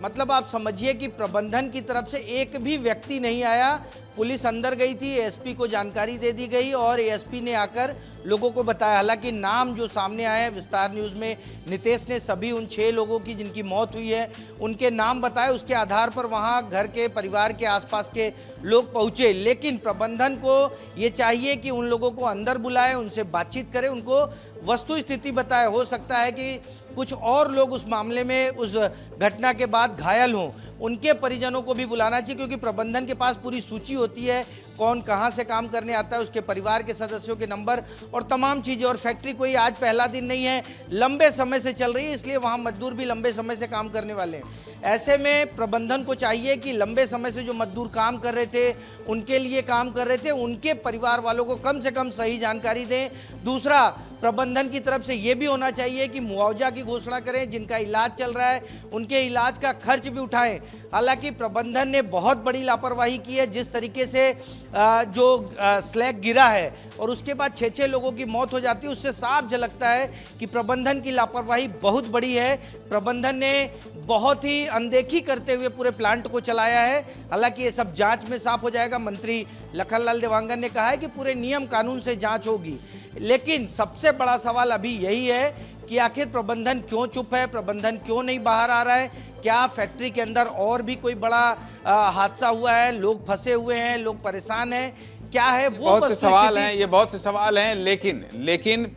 मतलब आप समझिए कि प्रबंधन की तरफ से एक भी व्यक्ति नहीं आया। पुलिस अंदर गई थी, एएसपी को जानकारी दे दी गई और एएसपी ने आकर लोगों को बताया। हालांकि नाम जो सामने आए हैं विस्तार न्यूज़ में, नितेश ने सभी उन 6 लोगों की जिनकी मौत हुई है उनके नाम बताए। उसके आधार पर वहां घर के परिवार के आसपास के लोग पहुंचे, लेकिन प्रबंधन को ये चाहिए कि उन लोगों को अंदर बुलाए, उनसे बातचीत करें, उनको वस्तु स्थिति बताए। हो सकता है कि कुछ और लोग उस मामले में उस घटना के बाद घायल हों, उनके परिजनों को भी बुलाना चाहिए, क्योंकि प्रबंधन के पास पूरी सूची होती है कौन कहाँ से काम करने आता है, उसके परिवार के सदस्यों के नंबर और तमाम चीज़ें। और फैक्ट्री कोई आज पहला दिन नहीं है, लंबे समय से चल रही है, इसलिए वहाँ मजदूर भी लंबे समय से काम करने वाले हैं। ऐसे में प्रबंधन को चाहिए कि लंबे समय से जो मजदूर काम कर रहे थे, उनके लिए काम कर रहे थे, उनके परिवार वालों को कम से कम सही जानकारी दें। दूसरा, प्रबंधन की तरफ से ये भी होना चाहिए कि मुआवजा की घोषणा करें, जिनका इलाज चल रहा है उनके इलाज का खर्च भी उठाएं। हालांकि प्रबंधन ने बहुत बड़ी लापरवाही की है, जिस तरीके से जो स्लैग गिरा है और उसके बाद 6 लोगों की मौत हो जाती है, उससे साफ झलकता है कि प्रबंधन की लापरवाही बहुत बड़ी है। प्रबंधन ने बहुत ही अनदेखी करते हुए पूरे प्लांट को चलाया है। हालांकि ये सब जांच में साफ हो जाएगा। मंत्री लखनलाल देवांगन ने कहा है कि पूरे नियम कानून से जांच होगी, लेकिन सबसे बड़ा सवाल अभी यही है कि आखिर प्रबंधन क्यों चुप है, प्रबंधन क्यों नहीं बाहर आ रहा है। क्या फैक्ट्री के अंदर और भी कोई बड़ा हादसा हुआ है, लोग फंसे हुए हैं, लोग परेशान हैं, क्या है वो बहुत से सवाल हैं, ये बहुत से सवाल हैं, लेकिन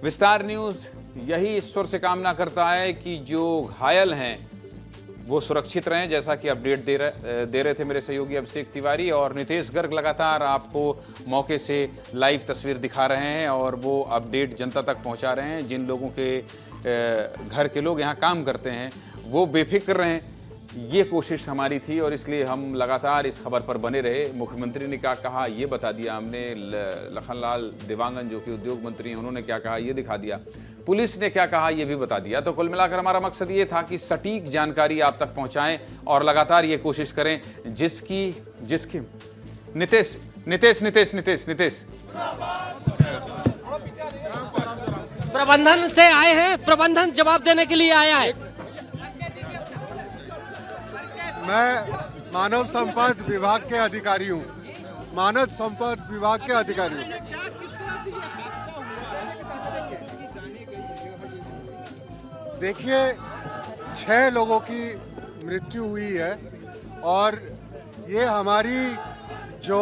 विस्तार न्यूज यही ईश्वर से कामना करता है कि जो घायल हैं वो सुरक्षित रहें, जैसा कि अपडेट दे रहे थे मेरे सहयोगी अभिषेक तिवारी और नितेश गर्ग लगातार आपको मौके से लाइव तस्वीर दिखा रहे हैं और वो अपडेट जनता तक पहुंचा रहे हैं। जिन लोगों के घर के लोग यहाँ काम करते हैं वो बेफिक्र रहें, ये कोशिश हमारी थी और इसलिए हम लगातार इस खबर पर बने रहे। मुख्यमंत्री ने क्या कहा ये बता दिया हमने, लखनलाल देवांगन जो कि उद्योग मंत्री हैं उन्होंने क्या कहा ये दिखा दिया, पुलिस ने क्या कहा ये भी बता दिया। तो कुल मिलाकर हमारा मकसद ये था कि सटीक जानकारी आप तक पहुंचाएं और लगातार ये कोशिश करें जिसकी नितेश प्रबंधन से आए हैं, प्रबंधन जवाब देने के लिए आया है। मैं मानव संपदा विभाग के अधिकारी हूँ, मानव संपदा विभाग के अधिकारी हूँ। देखिए 6 लोगों की मृत्यु हुई है और ये हमारी जो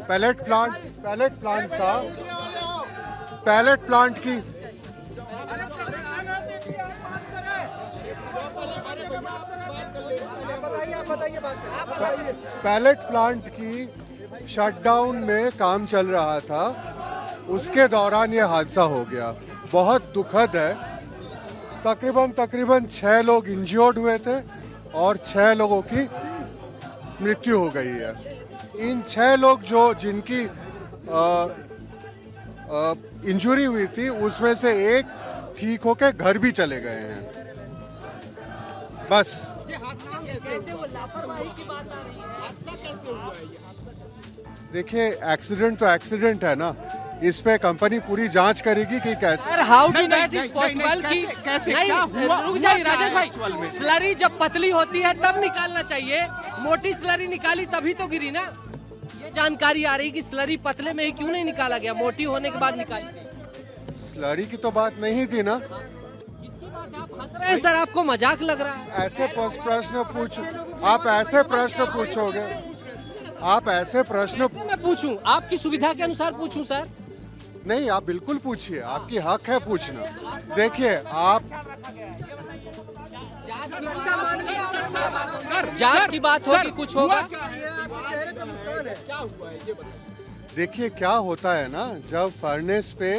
पैलेट प्लांट की पैलेट प्लांट की शटडाउन में काम चल रहा था, उसके दौरान ये हादसा हो गया। बहुत दुखद है। तकरीबन 6 लोग इंजर्ड हुए थे और 6 लोगों की मृत्यु हो गई है। इन 6 लोग जिनकी इंजरी हुई थी उसमें से एक ठीक होके घर भी चले गए हैं। बस देखिए एक्सीडेंट तो एक्सीडेंट है ना, इस पे कंपनी पूरी जांच करेगी कि कैसे। Sir how do that is possible कि नहीं, रुक जाइए राजेश भाई, स्लरी जब पतली होती है तब निकालना चाहिए, मोटी स्लरी निकाली तभी तो गिरी ना। ये जानकारी आ रही कि स्लरी पतले में ही क्यों नहीं निकाला गया, मोटी होने के बाद निकाली। स्लरी की तो बात नहीं थी ना। आप हंस रहे हैं सर, आपको मजाक लग रहा है। ऐसे प्रश्न पूछ, आप ऐसे प्रश्न पूछोगे, आप ऐसे प्रश्न मैं पूछूं, आपकी सुविधा के अनुसार पूछूं सर? नहीं, आप बिल्कुल पूछिए, आपकी हक है पूछना। देखिए आप जांच की बात होगी, कुछ होगा। देखिए क्या होता है ना, जब फर्नेस पे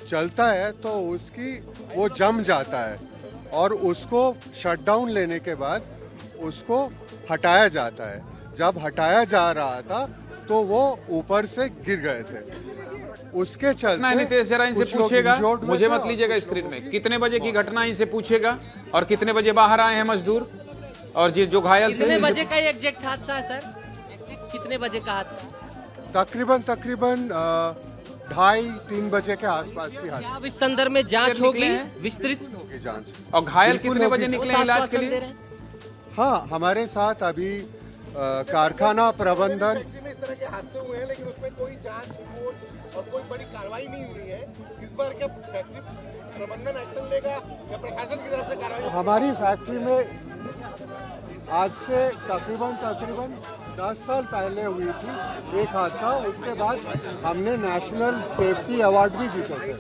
चलता है तो वो जम जाता है और उसको शटडाउन लेने के बाद उसको हटाया जाता है। जब हटाया जा रहा था तो वो ऊपर से गिर गए थे, उसके चलते। नितेश जरा इनसे पूछेगा, मुझे मत लीजिएगा स्क्रीन में, कितने बजे की घटना इनसे पूछेगा और कितने बजे बाहर आए हैं मजदूर और जो घायल थे। कितने बजे का एग्जैक्ट हादसा है सर? कितने बजे का हादसा? तकरीबन 2:30-3 बजे के आसपास की हादसा। अब इस संदर्भ में जांच होगी, विस्तृत होगी जांच। और घायल कितने बजे निकले इलाज के लिए? हाँ, हमारे साथ अभी कारखाना प्रबंधन इस तरह के हादसे हुए हैं, लेकिन उसमें कोई जांच रिपोर्ट और कोई बड़ी कार्रवाई नहीं हुई है। इस बार क्या फैक्ट्री प्रबंधन एक्शन लेगा या प्रशासन की तरफ से कार्रवाई? हमारी फैक्ट्री में आज से तकरीबन 10 साल पहले हुई थी एक हादसा, उसके बाद हमने नेशनल सेफ्टी अवार्ड भी जीते थे।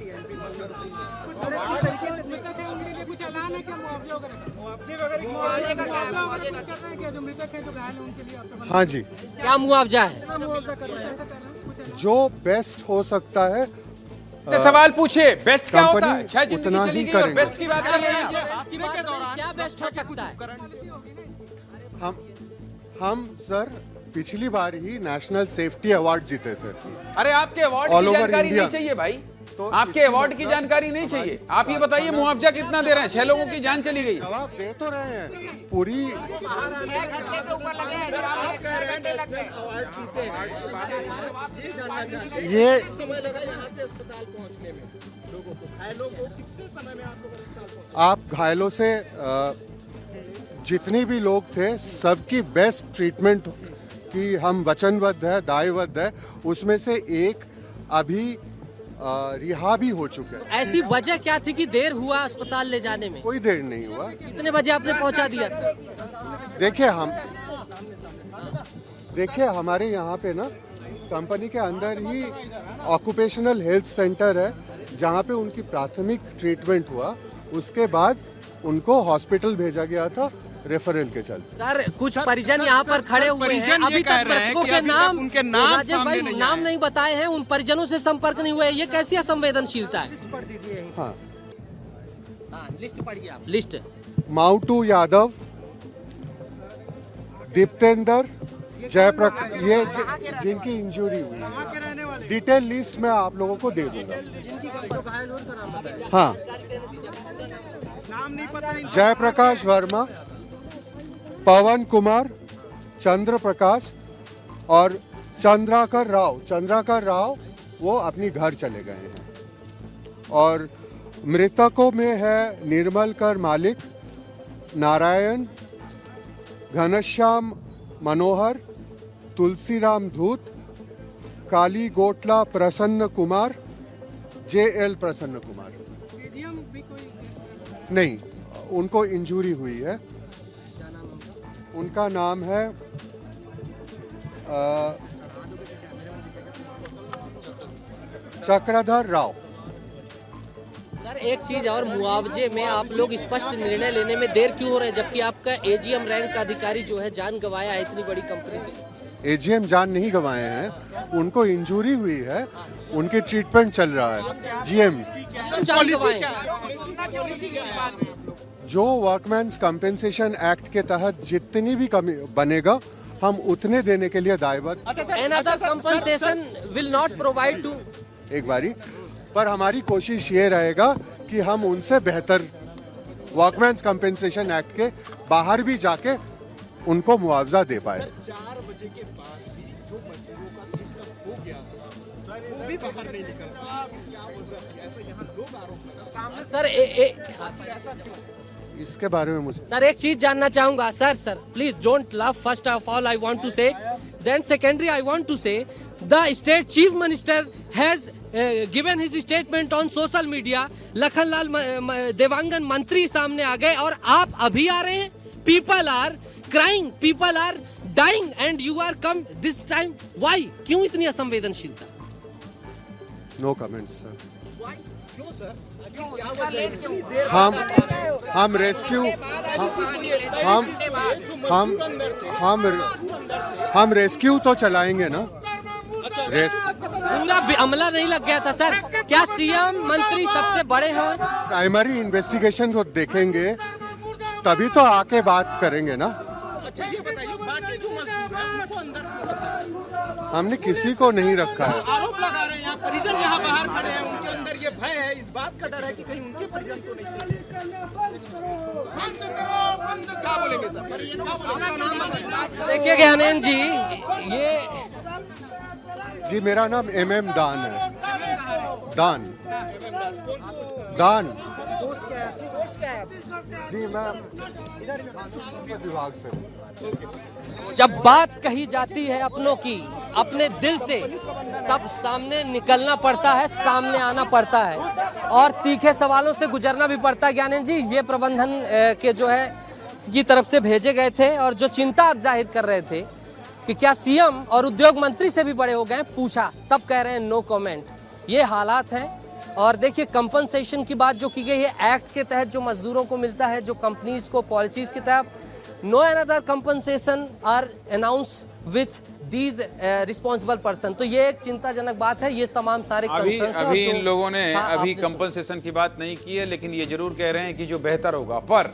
हाँ जी, क्या मुआवजा है? जो बेस्ट हो सकता है तो सवाल पूछे, बेस्ट क्या होता है? कंपनी छह जिंदगी उतना चली ही गई और करेंगे। बेस्ट की बात कर रहे हैं आप। क्या बेस्ट हो सकता है? हम सर पिछली बार ही नेशनल सेफ्टी अवार्ड जीते थे। अरे आपके अवार्ड All की over जानकारी India। नहीं चाहिए भाई, तो आपके अवार्ड की जानकारी नहीं चाहिए। आप ये बताइए मुआवजा कितना दे रहे हैं? 6 लोगों की जान चली गई। जवाब दे तो रहे हैं पूरी। ये आप घायलों से जितनी भी लोग थे सबकी बेस्ट ट्रीटमेंट की हम वचनबद्ध है, दायबद्ध है। उसमें से एक अभी रिहा भी हो चुका है। ऐसी वजह क्या थी कि देर हुआ अस्पताल ले जाने में? कोई देर नहीं हुआ। कितने बजे आपने पहुंचा दिया? देखिए हमारे यहाँ पे ना कंपनी के अंदर ही ऑक्यूपेशनल हेल्थ सेंटर है जहाँ पे उनकी प्राथमिक ट्रीटमेंट हुआ। उसके बाद उनको हॉस्पिटल भेजा गया था रेफरल के चलते। सर कुछ परिजन यहाँ पर खड़े हुए हैं, अभी तक मृतकों के नाम, उनके नाम राजेश भाई नाम नहीं बताए हैं, उन परिजनों से संपर्क नहीं हुआ है। ये कैसी असंवेदनशीलता है? हाँ, लिस्ट पढ़िए आप। लिस्ट: माउटू यादव, दीप्तेंद्र, जयप्रकाश, ये जिनकी इंजरी हुई है। डिटेल लिस्ट मैं आप लोगों को दे दूंगा। हाँ, जयप्रकाश वर्मा, पवन कुमार, चंद्र प्रकाश और चंद्राकर राव। चंद्राकर राव वो अपनी घर चले गए हैं। और मृतकों में है निर्मल कर मालिक, नारायण, घनश्याम मनोहर, तुलसीराम धूत, काली गोटला प्रसन्न कुमार, JL प्रसन्न कुमार। नहीं, उनको इंजरी हुई है। उनका नाम है चक्रधर राव। सर एक चीज और, मुआवजे में आप लोग स्पष्ट निर्णय लेने में देर क्यों हो रहे हैं, जबकि आपका AGM रैंक का अधिकारी जो है जान गंवाया है इतनी बड़ी कंपनी के? AGM जान नहीं गंवाए हैं, उनको इंजरी हुई है, उनकी ट्रीटमेंट चल रहा है। GM जो वर्कमैन्स कंपेंसेशन एक्ट के तहत जितनी भी कमी बनेगा हम उतने देने के लिए दायबद्ध। Another compensation will not provide to। एक बारी पर हमारी कोशिश ये रहेगा कि हम उनसे बेहतर वर्कमैन्स कंपेंसेशन एक्ट के बाहर भी जाके उनको मुआवजा दे पाए। 4 बजे के बाद भी जो मजदूरों का शिफ्ट हो गया वो भी बाहर नहीं निकल पाया। क्या वजह थी? ऐसा यहाँ लोग आरोप सर इसके बारे में मुझे सर एक चीज जानना चाहूंगा। Sir please don't laugh. First of all I want to say, then secondary I want to say the state chief minister has given his statement on social media. Lakhanlal Dewangan मंत्री सामने आ गए और आप अभी आ रहे हैं। People are crying, people are dying and you are come this time. Why? क्यों इतनी असंवेदनशीलता? No comments sir. क्यों सर? हम रेस्क्यू हम रेस्क्यू तो चलाएंगे ना। पूरा अमला नहीं लग गया था सर? क्या CM मंत्री सबसे बड़े हैं? प्राइमरी इन्वेस्टिगेशन को देखेंगे तभी तो आके बात करेंगे ना। अच्छा ये बताइए, बाकी जो मजदूर हैं उनको अंदर क्यों रखा है? हमने किसी को नहीं रखा है। आरोप लगा रहे हैं यहाँ परिजन यहाँ बाहर खड़े हैं, उनके अंदर ये भय है, इस बात का डर है कि कहीं उनके परिजन तो नहीं चले। बंद करो, बंद क्या बोलेंगे सर? देखिए ज्ञानेंद्र जी, ये जी मेरा नाम MM दान है। दान जी मैं विभाग से। जब बात कही जाती है अपनों की, अपने दिल से, तब सामने निकलना पड़ता है, सामने आना पड़ता है और तीखे सवालों से गुजरना भी पड़ता है। ज्ञानेंद्र जी, ये प्रबंधन के जो है की तरफ से भेजे गए थे और जो चिंता आप जाहिर कर रहे थे कि क्या CM और उद्योग मंत्री से भी बड़े हो गए, पूछा, तब कह रहे हैं नो कमेंट। ये हालात हैं और देखिए कंपनसेशन की बात जो की गई है एक्ट के तहत जो मजदूरों को मिलता है, जो कंपनीज को पॉलिसीज के तहत, no another compensation are announce with these responsible person. तो ये एक चिंताजनक बात है। ये तमाम सारे अभी इन लोगों ने अभी कंपनसेशन की बात नहीं की है, लेकिन ये जरूर कह रहे हैं कि जो बेहतर होगा। पर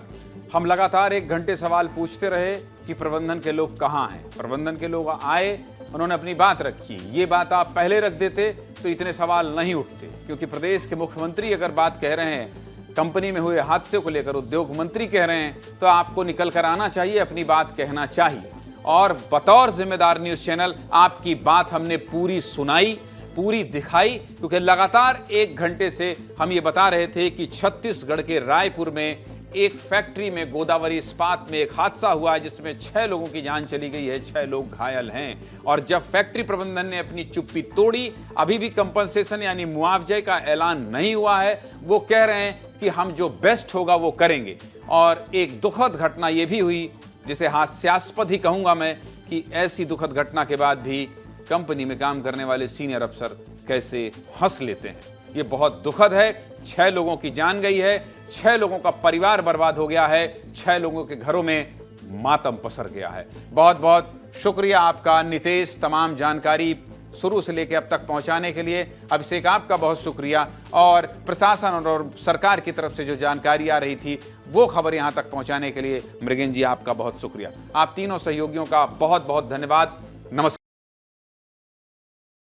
हम लगातार 1 घंटे सवाल पूछते रहे कि प्रबंधन के लोग कहाँ हैं। प्रबंधन के लोग आए, उन्होंने अपनी बात रखी। ये बात आप पहले रख देते तो इतने सवाल नहीं उठते, क्योंकि प्रदेश के मुख्यमंत्री अगर बात कह रहे हैं, कंपनी में हुए हादसे को लेकर उद्योग मंत्री कह रहे हैं, तो आपको निकल कर आना चाहिए, अपनी बात कहना चाहिए। और बतौर जिम्मेदार न्यूज़ चैनल आपकी बात हमने पूरी सुनाई, पूरी दिखाई, क्योंकि लगातार 1 घंटे से हम ये बता रहे थे कि छत्तीसगढ़ के रायपुर में एक फैक्ट्री में गोदावरी इस्पात में एक हादसा हुआ है, जिसमें 6 लोगों की जान चली गई है, 6 लोग घायल हैं। और जब फैक्ट्री प्रबंधन ने अपनी चुप्पी तोड़ी, अभी भी कंपनसेशन यानी मुआवजे का ऐलान नहीं हुआ है। वो कह रहे हैं कि हम जो बेस्ट होगा वो करेंगे। और एक दुखद घटना ये भी हुई, जिसे हास्यास्पद ही कहूंगा मैं, कि ऐसी दुखद घटना के बाद भी कंपनी में काम करने वाले सीनियर अफसर कैसे हंस लेते हैं। ये बहुत दुखद है। 6 लोगों की जान गई है, 6 लोगों का परिवार बर्बाद हो गया है, 6 लोगों के घरों में मातम पसर गया है। बहुत बहुत शुक्रिया आपका नितेश, तमाम जानकारी शुरू से लेकर अब तक पहुंचाने के लिए। अभिषेक, आपका बहुत शुक्रिया। और प्रशासन और सरकार की तरफ से जो जानकारी आ रही थी, वो खबर यहां तक पहुंचाने के लिए मृगेन जी आपका बहुत शुक्रिया। आप तीनों सहयोगियों का बहुत बहुत धन्यवाद। नमस्कार।